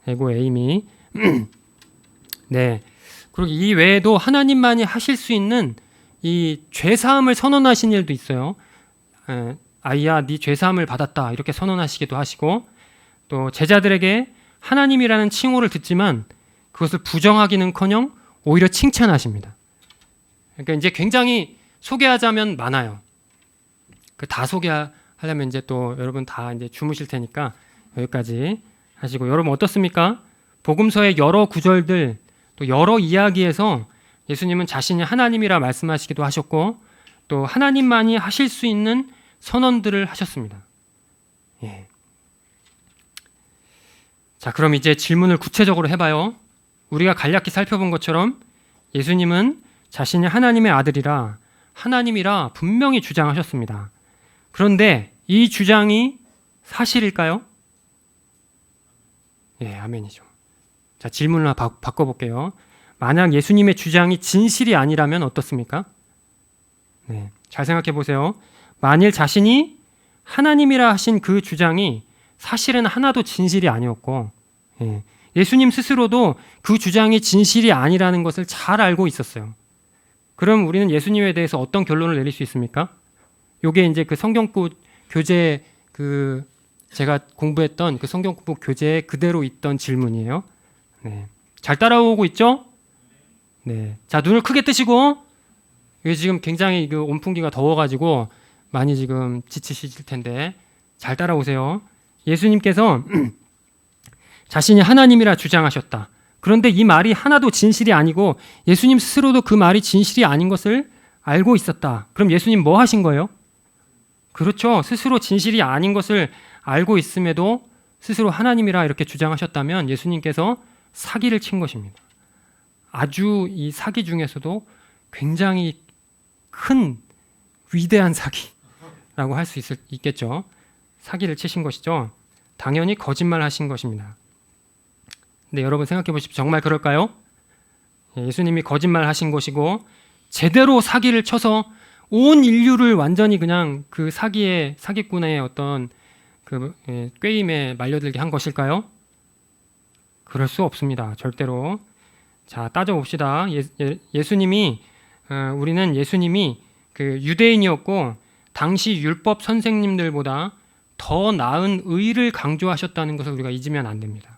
에고에이미. 네. 그리고 이 외에도 하나님만이 하실 수 있는 이 죄사함을 선언하신 일도 있어요. 아이야 네 죄사함을 받았다 이렇게 선언하시기도 하시고 또 제자들에게 하나님이라는 칭호를 듣지만 그것을 부정하기는커녕 오히려 칭찬하십니다. 그러니까 이제 굉장히 소개하자면 많아요. 다 소개할 하려면 이제 또 여러분 다 이제 주무실 테니까 여기까지 하시고, 여러분 어떻습니까? 복음서의 여러 구절들 또 여러 이야기에서 예수님은 자신이 하나님이라 말씀하시기도 하셨고 또 하나님만이 하실 수 있는 선언들을 하셨습니다. 예. 자, 그럼 이제 질문을 구체적으로 해봐요. 우리가 간략히 살펴본 것처럼 예수님은 자신이 하나님의 아들이라 하나님이라 분명히 주장하셨습니다. 그런데 이 주장이 사실일까요? 예, 아멘이죠. 자, 질문을 바꿔볼게요. 만약 예수님의 주장이 진실이 아니라면 어떻습니까? 네, 잘 생각해 보세요. 만일 자신이 하나님이라 하신 그 주장이 사실은 하나도 진실이 아니었고, 예수님 스스로도 그 주장이 진실이 아니라는 것을 잘 알고 있었어요. 그럼 우리는 예수님에 대해서 어떤 결론을 내릴 수 있습니까? 요게 이제 그 성경구 교재 제가 공부했던 그 성경구 교재에 그대로 있던 질문이에요. 네. 잘 따라오고 있죠? 네. 자, 눈을 크게 뜨시고, 이게 지금 굉장히 그 온풍기가 더워가지고 많이 지금 지치실 텐데 잘 따라오세요. 예수님께서 자신이 하나님이라 주장하셨다. 그런데 이 말이 하나도 진실이 아니고 예수님 스스로도 그 말이 진실이 아닌 것을 알고 있었다. 그럼 예수님 뭐 하신 거예요? 그렇죠. 스스로 진실이 아닌 것을 알고 있음에도 스스로 하나님이라 이렇게 주장하셨다면 예수님께서 사기를 친 것입니다. 아주 이 사기 중에서도 굉장히 큰 위대한 사기라고 할 수 있겠죠. 사기를 치신 것이죠. 당연히 거짓말 하신 것입니다. 근데 여러분 생각해 보십시오. 정말 그럴까요? 예수님이 거짓말 하신 것이고 제대로 사기를 쳐서 온 인류를 완전히 그냥 그 사기꾼의 어떤 그 꾀임에 말려들게 한 것일까요? 그럴 수 없습니다. 절대로. 자, 따져봅시다. 우리는 예수님이 그 유대인이었고 당시 율법 선생님들보다 더 나은 의를 강조하셨다는 것을 우리가 잊으면 안 됩니다.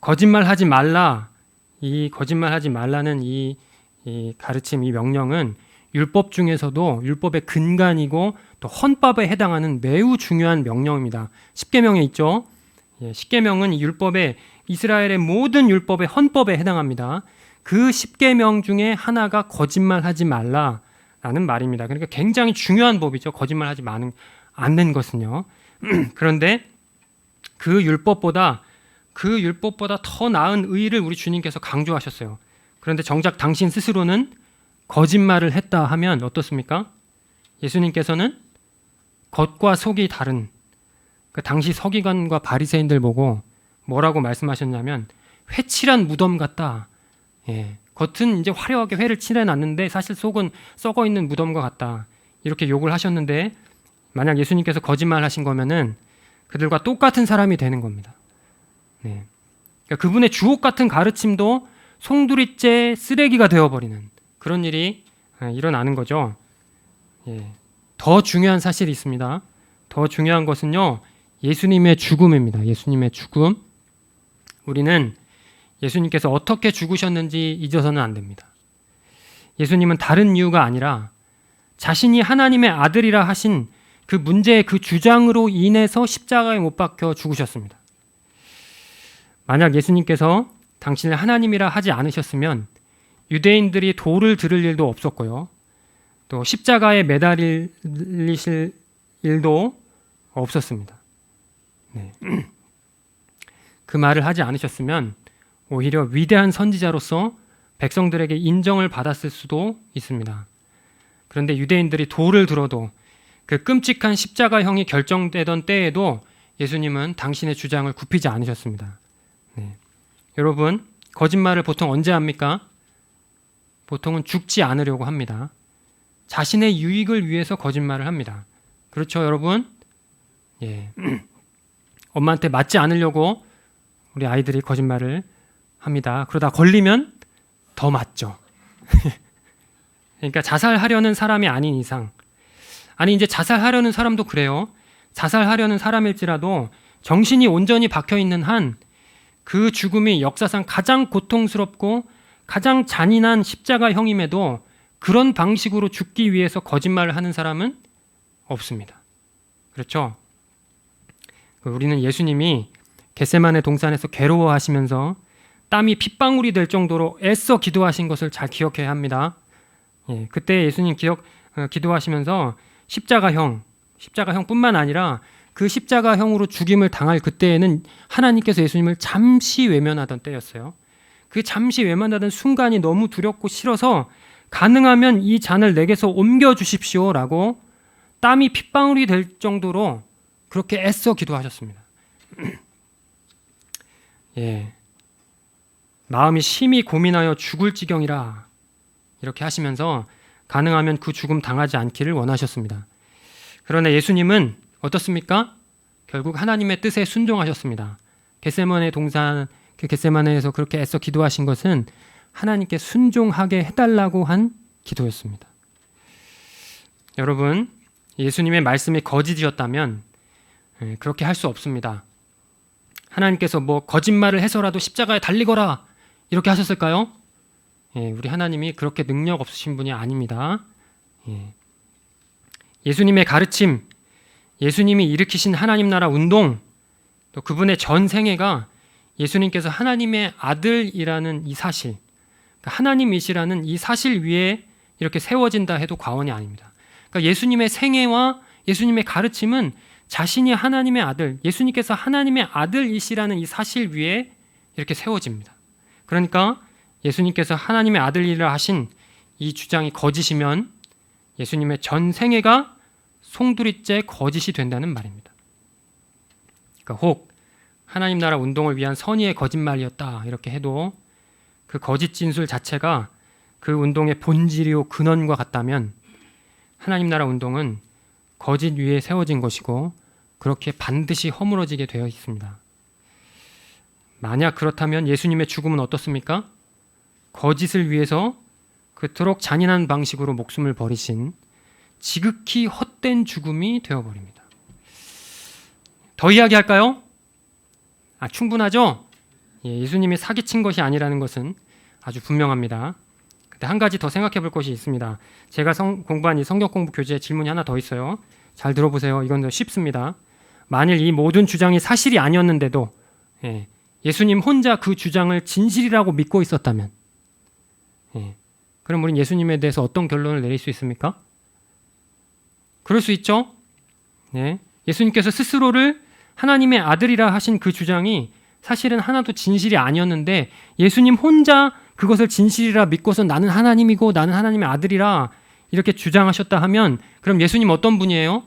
거짓말하지 말라. 이 거짓말하지 말라는 이 가르침, 이 명령은 율법 중에서도 율법의 근간이고 또 헌법에 해당하는 매우 중요한 명령입니다. 십계명에 있죠. 십계명은 이스라엘의 모든 율법의 헌법에 해당합니다. 그 십계명 중에 하나가 거짓말하지 말라라는 말입니다. 그러니까 굉장히 중요한 법이죠. 거짓말하지 않는 것은요. 그런데 그 율법보다 더 나은 의를 우리 주님께서 강조하셨어요. 그런데 정작 당신 스스로는 거짓말을 했다 하면 어떻습니까? 예수님께서는 겉과 속이 다른 그 당시 서기관과 바리새인들 보고 뭐라고 말씀하셨냐면 회칠한 무덤 같다. 겉은 이제 화려하게 회를 칠해놨는데 사실 속은 썩어 있는 무덤과 같다. 이렇게 욕을 하셨는데 만약 예수님께서 거짓말하신 거면은 그들과 똑같은 사람이 되는 겁니다. 그러니까 그분의 주옥 같은 가르침도 송두리째 쓰레기가 되어버리는 그런 일이 일어나는 거죠. 더 중요한 사실이 있습니다. 더 중요한 것은요, 예수님의 죽음입니다. 예수님의 죽음. 우리는 예수님께서 어떻게 죽으셨는지 잊어서는 안 됩니다. 예수님은 다른 이유가 아니라 자신이 하나님의 아들이라 하신 그 문제의 그 주장으로 인해서 십자가에 못 박혀 죽으셨습니다. 만약 예수님께서 당신을 하나님이라 하지 않으셨으면 유대인들이 돌을 들을 일도 없었고요. 또 십자가에 매달리실 일도 없었습니다. 그 말을 하지 않으셨으면 오히려 위대한 선지자로서 백성들에게 인정을 받았을 수도 있습니다. 그런데 유대인들이 돌을 들어도 그 끔찍한 십자가형이 결정되던 때에도 예수님은 당신의 주장을 굽히지 않으셨습니다. 여러분, 거짓말을 보통 언제 합니까? 보통은 죽지 않으려고 합니다. 자신의 유익을 위해서 거짓말을 합니다. 그렇죠, 여러분? 엄마한테 맞지 않으려고 우리 아이들이 거짓말을 합니다. 그러다 걸리면 더 맞죠. 그러니까 자살하려는 사람이 아닌 이상, 아니 이제 자살하려는 사람도 그래요. 자살하려는 사람일지라도 정신이 온전히 박혀있는 한 그 죽음이 역사상 가장 고통스럽고 가장 잔인한 십자가형임에도 그런 방식으로 죽기 위해서 거짓말을 하는 사람은 없습니다. 그렇죠? 우리는 예수님이 겟세마네 동산에서 괴로워하시면서 땀이 핏방울이 될 정도로 애써 기도하신 것을 잘 기억해야 합니다. 그때 예수님 기도하시면서 십자가형뿐만 아니라 그 십자가형으로 죽임을 당할 그때에는 하나님께서 예수님을 잠시 외면하던 때였어요. 그 잠시 외면하던 순간이 너무 두렵고 싫어서 가능하면 이 잔을 내게서 옮겨 주십시오라고 땀이 핏방울이 될 정도로 그렇게 애써 기도하셨습니다. 마음이 심히 고민하여 죽을 지경이라 이렇게 하시면서 가능하면 그 죽음 당하지 않기를 원하셨습니다. 그러나 예수님은 어떻습니까? 결국 하나님의 뜻에 순종하셨습니다. 겟세마네 동산 그 겟세마네에서 그렇게 애써 기도하신 것은 하나님께 순종하게 해달라고 한 기도였습니다. 여러분, 예수님의 말씀이 거짓이었다면 그렇게 할 수 없습니다. 하나님께서 뭐 거짓말을 해서라도 십자가에 달리거라 이렇게 하셨을까요? 우리 하나님이 그렇게 능력 없으신 분이 아닙니다. 예수님의 가르침, 예수님이 일으키신 하나님 나라 운동, 또 그분의 전 생애가 예수님께서 하나님의 아들이라는 이 사실, 그러니까 하나님이시라는 이 사실 위에 이렇게 세워진다 해도 과언이 아닙니다. 그러니까 예수님의 생애와 예수님의 가르침은 자신이 하나님의 아들, 예수님께서 하나님의 아들이시라는 이 사실 위에 이렇게 세워집니다. 그러니까 예수님께서 하나님의 아들이라 하신 이 주장이 거짓이면 예수님의 전 생애가 송두리째 거짓이 된다는 말입니다. 그러니까 혹 하나님 나라 운동을 위한 선의의 거짓말이었다 이렇게 해도 그 거짓 진술 자체가 그 운동의 본질이요 근원과 같다면 하나님 나라 운동은 거짓 위에 세워진 것이고 그렇게 반드시 허물어지게 되어 있습니다. 만약 그렇다면 예수님의 죽음은 어떻습니까? 거짓을 위해서 그토록 잔인한 방식으로 목숨을 버리신 지극히 헛된 죽음이 되어버립니다. 더 이야기할까요? 충분하죠? 예수님이 사기친 것이 아니라는 것은 아주 분명합니다. 근데 한 가지 더 생각해 볼 것이 있습니다. 제가 공부한 이 성경 공부 교재에 질문이 하나 더 있어요. 잘 들어보세요. 이건 더 쉽습니다. 만일 이 모든 주장이 사실이 아니었는데도 예수님 혼자 그 주장을 진실이라고 믿고 있었다면 그럼 우린 예수님에 대해서 어떤 결론을 내릴 수 있습니까? 그럴 수 있죠. 예수님께서 스스로를 하나님의 아들이라 하신 그 주장이 사실은 하나도 진실이 아니었는데 예수님 혼자 그것을 진실이라 믿고서 나는 하나님이고 나는 하나님의 아들이라 이렇게 주장하셨다 하면 그럼 예수님 어떤 분이에요?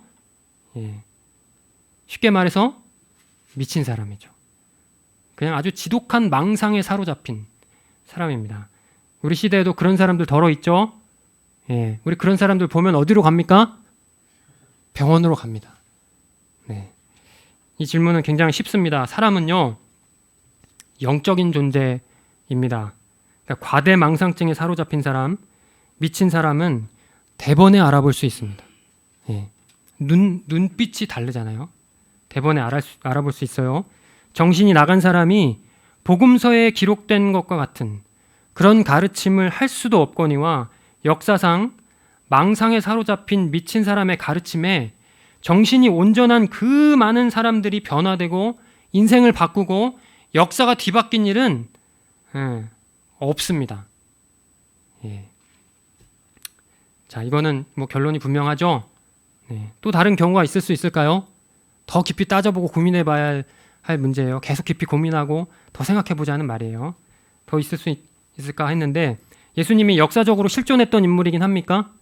쉽게 말해서 미친 사람이죠. 그냥 아주 지독한 망상에 사로잡힌 사람입니다. 우리 시대에도 그런 사람들 덜어 있죠. 우리 그런 사람들 보면 어디로 갑니까? 병원으로 갑니다. 이 질문은 굉장히 쉽습니다. 사람은요 영적인 존재입니다. 그러니까 과대 망상증에 사로잡힌 사람, 미친 사람은 대번에 알아볼 수 있습니다. 눈빛이 다르잖아요. 대번에 알아볼 수 있어요. 정신이 나간 사람이 복음서에 기록된 것과 같은 그런 가르침을 할 수도 없거니와 역사상 망상에 사로잡힌 미친 사람의 가르침에 정신이 온전한 그 많은 사람들이 변화되고 인생을 바꾸고 역사가 뒤바뀐 일은 없습니다. 자, 이거는 뭐 결론이 분명하죠. 또 다른 경우가 있을 수 있을까요? 더 깊이 따져보고 고민해봐야 할 문제예요. 계속 깊이 고민하고 더 생각해보자는 말이에요. 더 있을 수 있을까 했는데 예수님이 역사적으로 실존했던 인물이긴 합니까?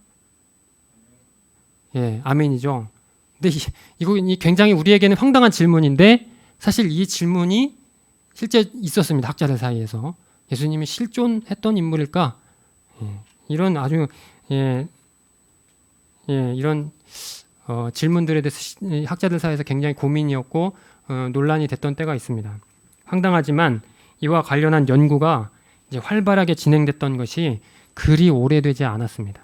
아멘이죠. 근데 이거 굉장히 우리에게는 황당한 질문인데 사실 이 질문이 실제 있었습니다. 학자들 사이에서. 예수님이 실존했던 인물일까? 이런 아주 이런 질문들에 대해서 학자들 사이에서 굉장히 고민이었고 논란이 됐던 때가 있습니다. 황당하지만 이와 관련한 연구가 이제 활발하게 진행됐던 것이 그리 오래되지 않았습니다.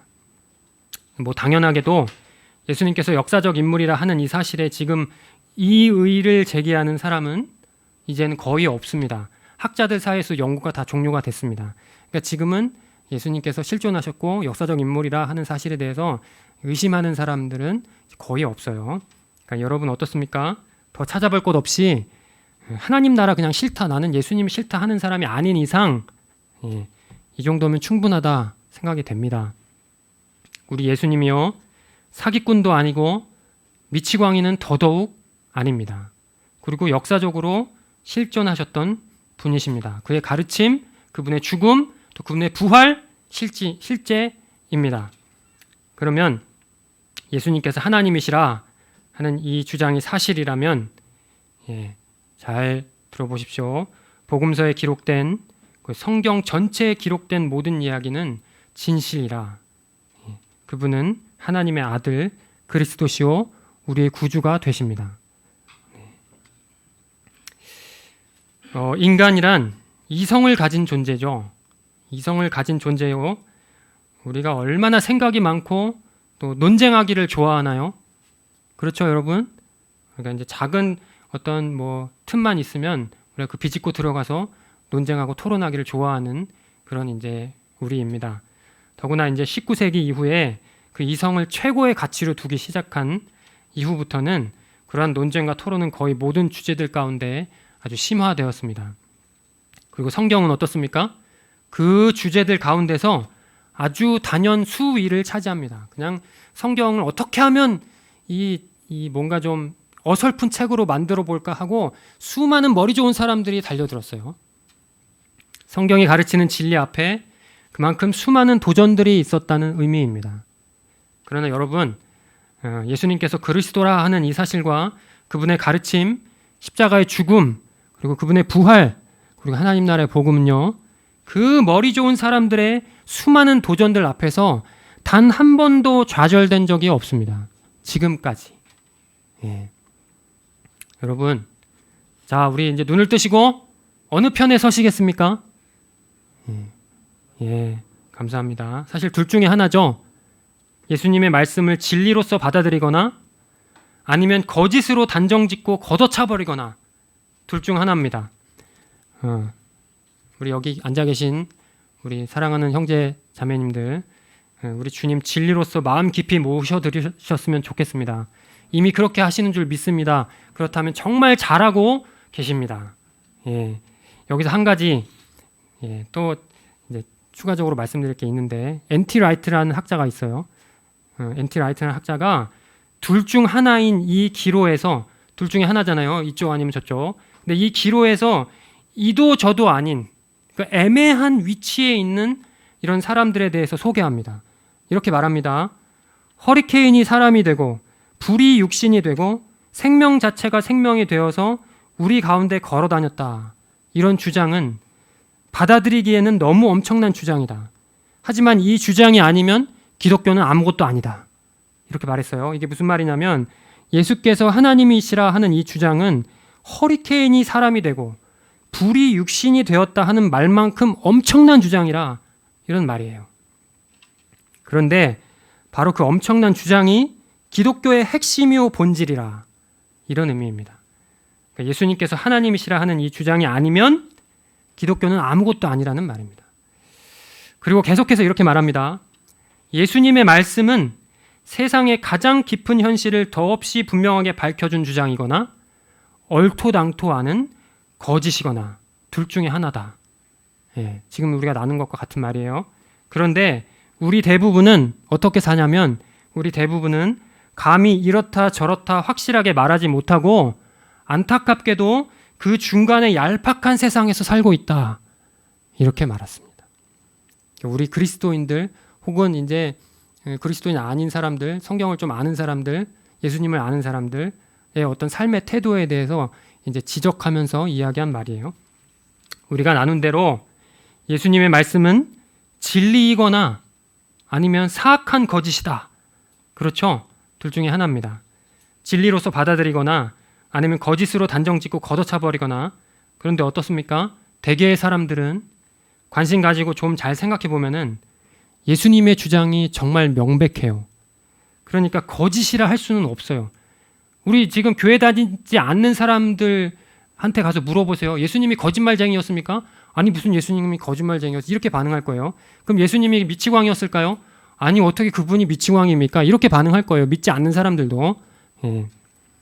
뭐 당연하게도 예수님께서 역사적 인물이라 하는 이 사실에 지금 이의를 제기하는 사람은 이제는 거의 없습니다. 학자들 사이에서 연구가 다 종료가 됐습니다. 그러니까 지금은 예수님께서 실존하셨고 역사적 인물이라 하는 사실에 대해서 의심하는 사람들은 거의 없어요. 그러니까 여러분 어떻습니까? 더 찾아볼 것 없이 하나님 나라 그냥 싫다, 나는 예수님 싫다 하는 사람이 아닌 이상 이 정도면 충분하다 생각이 됩니다. 우리 예수님이요, 사기꾼도 아니고 미치광이는 더더욱 아닙니다. 그리고 역사적으로 실존하셨던 분이십니다. 그의 가르침, 그분의 죽음, 또 그분의 부활 실제입니다. 그러면 예수님께서 하나님이시라 하는 이 주장이 사실이라면 잘 들어보십시오. 복음서에 기록된 그 성경 전체에 기록된 모든 이야기는 진실이라. 그분은 하나님의 아들 그리스도시요 우리의 구주가 되십니다. 인간이란 이성을 가진 존재죠. 이성을 가진 존재요. 우리가 얼마나 생각이 많고 또 논쟁하기를 좋아하나요? 그렇죠, 여러분? 그러니까 이제 작은 어떤 뭐 틈만 있으면 우리가 그 비집고 들어가서 논쟁하고 토론하기를 좋아하는 그런 이제 우리입니다. 더구나 이제 19세기 이후에 그 이성을 최고의 가치로 두기 시작한 이후부터는 그러한 논쟁과 토론은 거의 모든 주제들 가운데 아주 심화되었습니다. 그리고 성경은 어떻습니까? 그 주제들 가운데서 아주 단연 수위를 차지합니다. 그냥 성경을 어떻게 하면 이 뭔가 좀 어설픈 책으로 만들어 볼까 하고 수많은 머리 좋은 사람들이 달려들었어요. 성경이 가르치는 진리 앞에 그만큼 수많은 도전들이 있었다는 의미입니다. 그러나 여러분, 예수님께서 그리스도라 하는 이 사실과 그분의 가르침, 십자가의 죽음, 그리고 그분의 부활, 그리고 하나님 나라의 복음은요, 그 머리 좋은 사람들의 수많은 도전들 앞에서 단 한 번도 좌절된 적이 없습니다. 지금까지. 여러분, 자, 우리 이제 눈을 뜨시고 어느 편에 서시겠습니까? 감사합니다. 사실 둘 중에 하나죠. 예수님의 말씀을 진리로서 받아들이거나 아니면 거짓으로 단정짓고 걷어차버리거나 둘 중 하나입니다. 우리 여기 앉아 계신 우리 사랑하는 형제 자매님들, 우리 주님 진리로서 마음 깊이 모셔드리셨으면 좋겠습니다. 이미 그렇게 하시는 줄 믿습니다. 그렇다면 정말 잘하고 계십니다. 여기서 한 가지 또 이제 추가적으로 말씀드릴 게 있는데, N.T. 라이트라는 학자가 있어요. N.T. 라이트라는 학자가 둘 중 하나인 이 기로에서, 둘 중에 하나잖아요. 이쪽 아니면 저쪽. 근데 이 기로에서 이도 저도 아닌 그 애매한 위치에 있는 이런 사람들에 대해서 소개합니다. 이렇게 말합니다. 허리케인이 사람이 되고 불이 육신이 되고 생명 자체가 생명이 되어서 우리 가운데 걸어 다녔다. 이런 주장은 받아들이기에는 너무 엄청난 주장이다. 하지만 이 주장이 아니면 기독교는 아무것도 아니다. 이렇게 말했어요. 이게 무슨 말이냐면 예수께서 하나님이시라 하는 이 주장은 허리케인이 사람이 되고 불이 육신이 되었다 하는 말만큼 엄청난 주장이라, 이런 말이에요. 그런데 바로 그 엄청난 주장이 기독교의 핵심이요 본질이라, 이런 의미입니다. 그러니까 예수님께서 하나님이시라 하는 이 주장이 아니면 기독교는 아무것도 아니라는 말입니다. 그리고 계속해서 이렇게 말합니다. 예수님의 말씀은 세상의 가장 깊은 현실을 더없이 분명하게 밝혀준 주장이거나 얼토당토하는 거짓이거나 둘 중에 하나다. 지금 우리가 나눈 것과 같은 말이에요. 그런데 우리 대부분은 어떻게 사냐면, 우리 대부분은 감히 이렇다 저렇다 확실하게 말하지 못하고 안타깝게도 그 중간에 얄팍한 세상에서 살고 있다. 이렇게 말했습니다. 우리 그리스도인들 혹은 이제 그리스도인 아닌 사람들, 성경을 좀 아는 사람들, 예수님을 아는 사람들의 어떤 삶의 태도에 대해서 이제 지적하면서 이야기한 말이에요. 우리가 나눈 대로 예수님의 말씀은 진리이거나 아니면 사악한 거짓이다. 그렇죠? 둘 중에 하나입니다. 진리로서 받아들이거나 아니면 거짓으로 단정짓고 걷어차버리거나. 그런데 어떻습니까? 대개의 사람들은 관심 가지고 좀 잘 생각해 보면은 예수님의 주장이 정말 명백해요. 그러니까 거짓이라 할 수는 없어요. 우리 지금 교회 다니지 않는 사람들한테 가서 물어보세요. 예수님이 거짓말쟁이였습니까? 아니, 무슨 예수님이 거짓말쟁이였어? 이렇게 반응할 거예요. 그럼 예수님이 미치광이었을까요? 아니, 어떻게 그분이 미치광입니까? 이렇게 반응할 거예요. 믿지 않는 사람들도.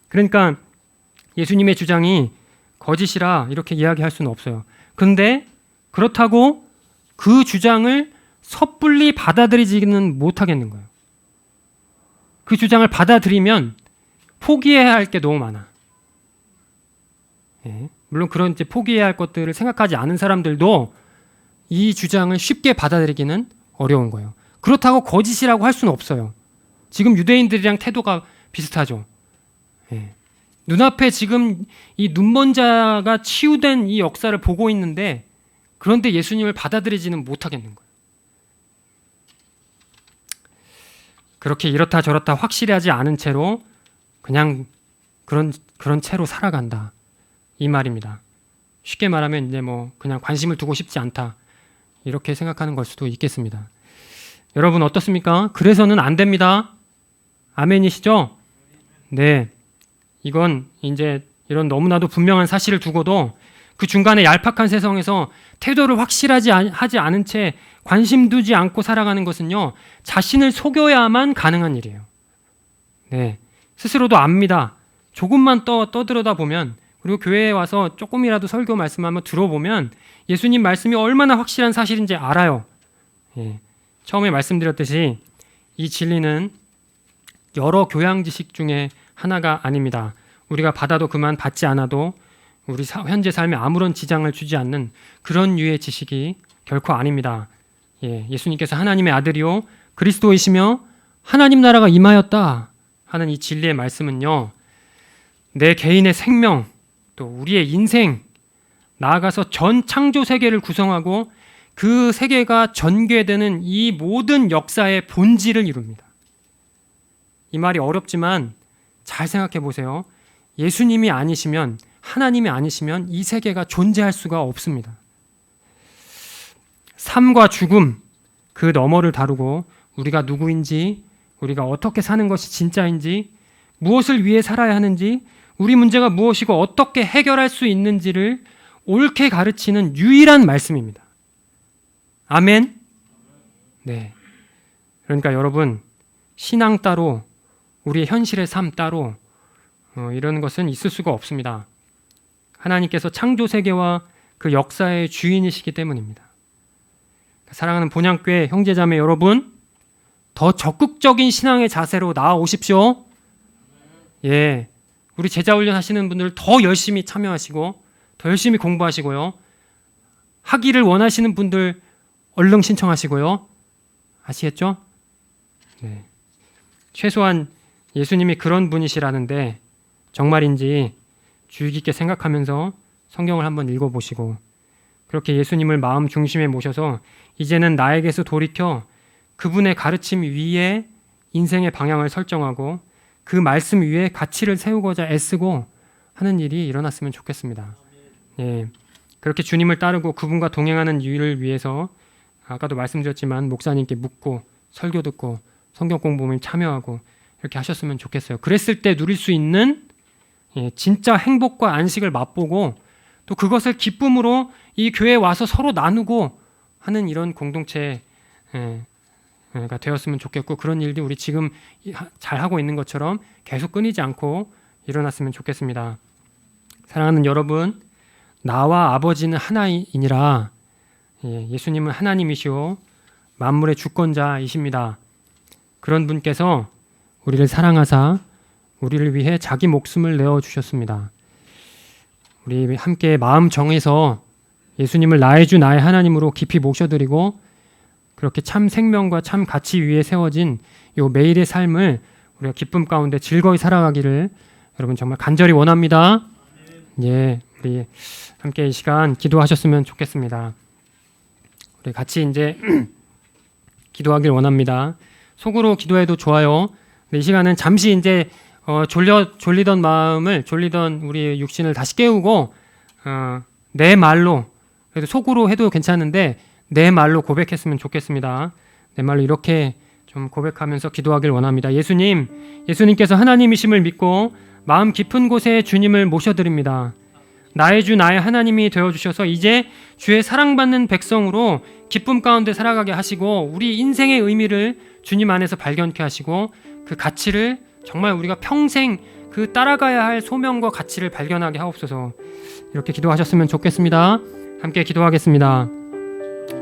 그러니까 예수님의 주장이 거짓이라 이렇게 이야기할 수는 없어요. 그런데 그렇다고 그 주장을 섣불리 받아들이지는 못하겠는 거예요. 그 주장을 받아들이면 포기해야 할 게 너무 많아. 예, 물론 그런 이제 포기해야 할 것들을 생각하지 않은 사람들도 이 주장을 쉽게 받아들이기는 어려운 거예요. 그렇다고 거짓이라고 할 수는 없어요. 지금 유대인들이랑 태도가 비슷하죠. 예. 눈앞에 지금 이 눈먼 자가 치유된 이 역사를 보고 있는데 그런데 예수님을 받아들이지는 못하겠는 거예요. 그렇게 이렇다 저렇다 확실히 하지 않은 채로 그냥 그런 채로 살아간다. 이 말입니다. 쉽게 말하면 이제 뭐 그냥 관심을 두고 싶지 않다. 이렇게 생각하는 걸 수도 있겠습니다. 여러분 어떻습니까? 그래서는 안 됩니다. 아멘이시죠? 네. 이건 이제 이런 너무나도 분명한 사실을 두고도 그 중간에 얄팍한 세상에서 태도를 확실하지 하지 않은 채 관심 두지 않고 살아가는 것은요, 자신을 속여야만 가능한 일이에요. 네. 스스로도 압니다. 조금만 떠들어다 보면, 그리고 교회에 와서 조금이라도 설교 말씀 한번 들어보면 예수님 말씀이 얼마나 확실한 사실인지 알아요. 예. 처음에 말씀드렸듯이 이 진리는 여러 교양 지식 중에 하나가 아닙니다. 우리가 받아도 그만, 받지 않아도 우리 현재 삶에 아무런 지장을 주지 않는 그런 유의 지식이 결코 아닙니다. 예, 예수님께서 하나님의 아들이요 그리스도이시며 하나님 나라가 임하였다 하는 이 진리의 말씀은요, 내 개인의 생명, 또 우리의 인생, 나아가서 전 창조 세계를 구성하고 그 세계가 전개되는 이 모든 역사의 본질을 이룹니다. 이 말이 어렵지만 잘 생각해 보세요. 예수님이 아니시면, 하나님이 아니시면 이 세계가 존재할 수가 없습니다. 삶과 죽음, 그 너머를 다루고 우리가 누구인지, 우리가 어떻게 사는 것이 진짜인지, 무엇을 위해 살아야 하는지, 우리 문제가 무엇이고 어떻게 해결할 수 있는지를 옳게 가르치는 유일한 말씀입니다. 아멘? 네. 그러니까 여러분, 신앙 따로, 우리의 현실의 삶 따로 이런 것은 있을 수가 없습니다. 하나님께서 창조 세계와 그 역사의 주인이시기 때문입니다. 사랑하는 본향교회 형제자매 여러분, 더 적극적인 신앙의 자세로 나아오십시오. 예, 우리 제자훈련 하시는 분들 더 열심히 참여하시고 더 열심히 공부하시고요. 하기를 원하시는 분들 얼른 신청하시고요. 아시겠죠? 네. 최소한 예수님이 그런 분이시라는데 정말인지 주의 깊게 생각하면서 성경을 한번 읽어보시고, 그렇게 예수님을 마음 중심에 모셔서 이제는 나에게서 돌이켜 그분의 가르침 위에 인생의 방향을 설정하고 그 말씀 위에 가치를 세우고자 애쓰고 하는 일이 일어났으면 좋겠습니다. 예, 그렇게 주님을 따르고 그분과 동행하는 일을 위해서 아까도 말씀드렸지만 목사님께 묻고 설교 듣고 성경 공부에 참여하고 이렇게 하셨으면 좋겠어요. 그랬을 때 누릴 수 있는 진짜 행복과 안식을 맛보고 또 그것을 기쁨으로 이 교회에 와서 서로 나누고 하는 이런 공동체가 되었으면 좋겠고, 그런 일들이 우리 지금 잘 하고 있는 것처럼 계속 끊이지 않고 일어났으면 좋겠습니다. 사랑하는 여러분, 나와 아버지는 하나이니라. 예수님은 하나님이시오 만물의 주권자이십니다. 그런 분께서 우리를 사랑하사 우리를 위해 자기 목숨을 내어주셨습니다. 우리 함께 마음 정해서 예수님을 나의 주 나의 하나님으로 깊이 모셔드리고 그렇게 참 생명과 참 가치 위에 세워진 요 매일의 삶을 우리가 기쁨 가운데 즐거이 살아가기를 여러분 정말 간절히 원합니다. 예, 우리 함께 이 시간 기도하셨으면 좋겠습니다. 우리 같이 이제 기도하길 원합니다. 속으로 기도해도 좋아요. 근데 이 시간은 잠시 이제 졸리던 마음을, 졸리던 우리 육신을 다시 깨우고 내 말로, 그래도 속으로 해도 괜찮은데 내 말로 고백했으면 좋겠습니다. 내 말로 이렇게 좀 고백하면서 기도하길 원합니다. 예수님께서 하나님이심을 믿고 마음 깊은 곳에 주님을 모셔드립니다. 나의 주 나의 하나님이 되어주셔서 이제 주의 사랑받는 백성으로 기쁨 가운데 살아가게 하시고 우리 인생의 의미를 주님 안에서 발견케 하시고 그 가치를 정말 우리가 평생 그 따라가야 할 소명과 가치를 발견하게 하옵소서. 이렇게 기도하셨으면 좋겠습니다. 함께 기도하겠습니다.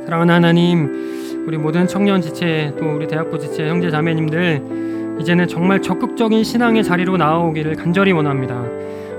사랑하는 하나님, 우리 모든 청년 지체 또 우리 대학부 지체 형제 자매님들 이제는 정말 적극적인 신앙의 자리로 나아오기를 간절히 원합니다.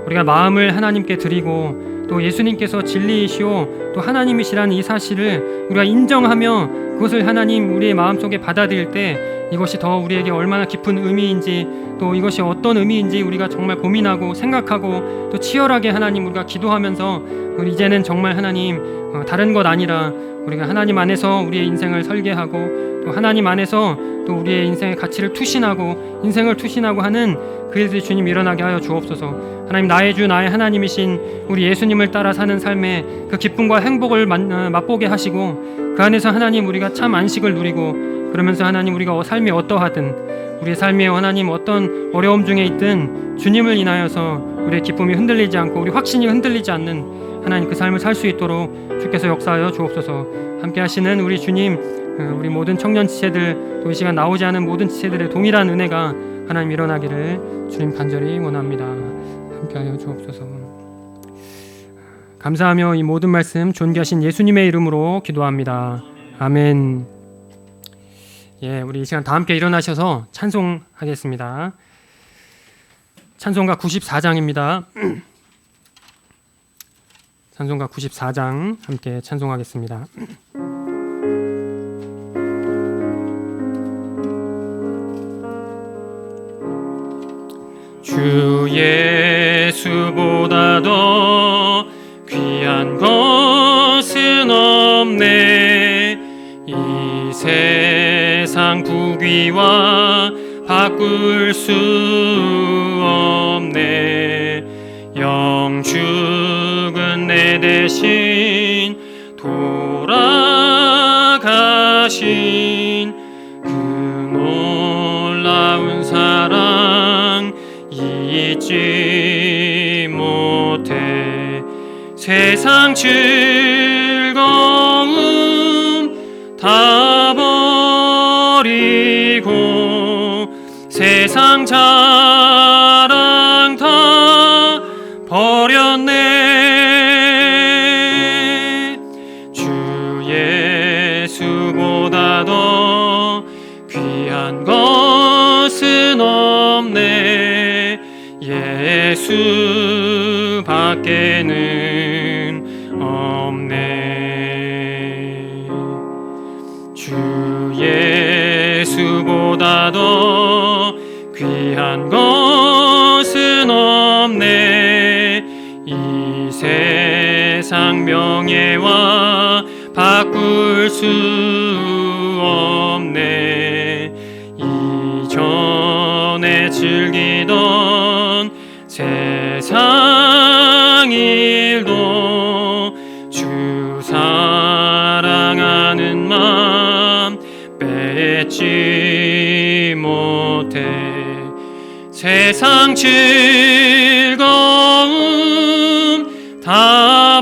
우리가 마음을 하나님께 드리고 또 예수님께서 진리이시오 또 하나님이시라는 이 사실을 우리가 인정하며 그것을 하나님 우리의 마음속에 받아들일 때 이것이 더 우리에게 얼마나 깊은 의미인지 또 이것이 어떤 의미인지 우리가 정말 고민하고 생각하고 또 치열하게 하나님 우리가 기도하면서 우리 이제는 정말 하나님 다른 것 아니라 우리가 하나님 안에서 우리의 인생을 설계하고 또 하나님 안에서 또 우리의 인생의 가치를 투신하고 인생을 투신하고 하는 그 일들이 주님 일어나게 하여 주옵소서. 하나님 나의 주 나의 하나님이신 우리 예수님을 따라 사는 삶의 그 기쁨과 행복을 맛보게 하시고 그 안에서 하나님 우리가 참 안식을 누리고 그러면서 하나님 우리가 삶이 어떠하든 우리의 삶에 하나님 어떤 어려움 중에 있든 주님을 인하여서 우리의 기쁨이 흔들리지 않고 우리 확신이 흔들리지 않는 하나님 그 삶을 살 수 있도록 주께서 역사하여 주옵소서. 함께 하시는 우리 주님 우리 모든 청년 지체들 또 이 시간 나오지 않은 모든 지체들의 동일한 은혜가 하나님 일어나기를 주님 간절히 원합니다. 함께하여 주옵소서. 감사하며 이 모든 말씀 존귀하신 예수님의 이름으로 기도합니다. 아멘. 예, 우리 이 시간 다 함께 일어나셔서 찬송하겠습니다. 찬송가 94장입니다. 찬송가 94장 함께 찬송하겠습니다. 주 예수보다 더 귀한 것은 없네. 이 세상 부귀와 바꿀 수 없네. 영죽은 내 대신 돌아가신 그 놀라운 사랑 잊지 못해. 세상 즐거움 다 버리고 세상 자랑 다 버렸네. 주 예수보다 더 귀한 것은 없네. 예수 밖에는 없네. 주 예수보다 더 귀한 것은 없네. 이 세상 명예와 바꿀 수 없네. 이전에 즐기던 세상 일도 주 사랑하는 마음 뺏지 못해. 세상 즐거움 다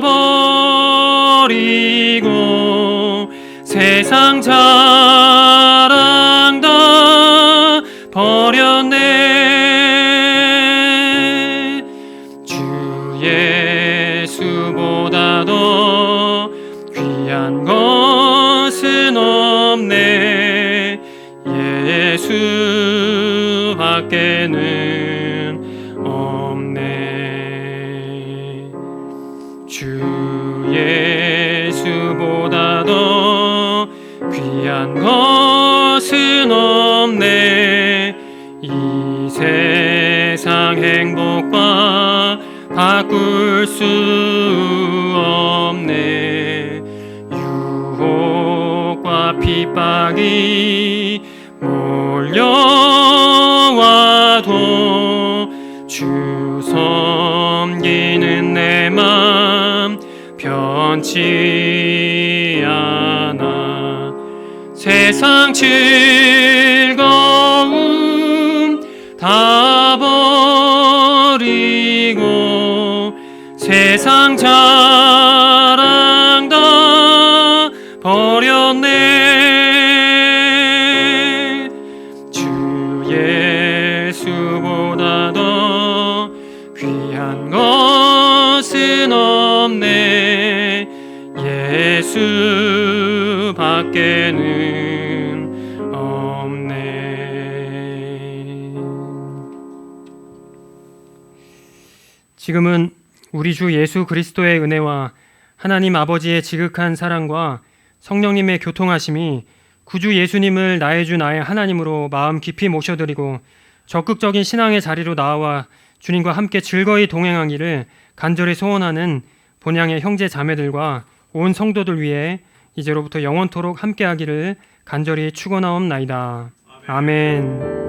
버리고 세상 자랑 다 버렸네. 주 예수보다 더 귀한 것은 없네. 예수 밖에는 없네. 주 예수보다 더 귀한 것은 없네. 이 세상 행복과 바꿀 수 없네. 유혹과 핍박이 몰려와도 주 섬기는 내 맘 변치 않아. 세상 즐거움 다 버리고 세상 자랑 다 버렸네. 주 예수보다 더 것은 없네. 예수 밖에는 없네. 지금은 우리 주 예수 그리스도의 은혜와 하나님 아버지의 지극한 사랑과 성령님의 교통하심이 구주 예수님을 나의 주 나의 하나님으로 마음 깊이 모셔드리고 적극적인 신앙의 자리로 나와 주님과 함께 즐거이 동행하기를 간절히 소원하는 본향의 형제 자매들과 온 성도들 위해 이제로부터 영원토록 함께하기를 간절히 축원하옵나이다. 아멘.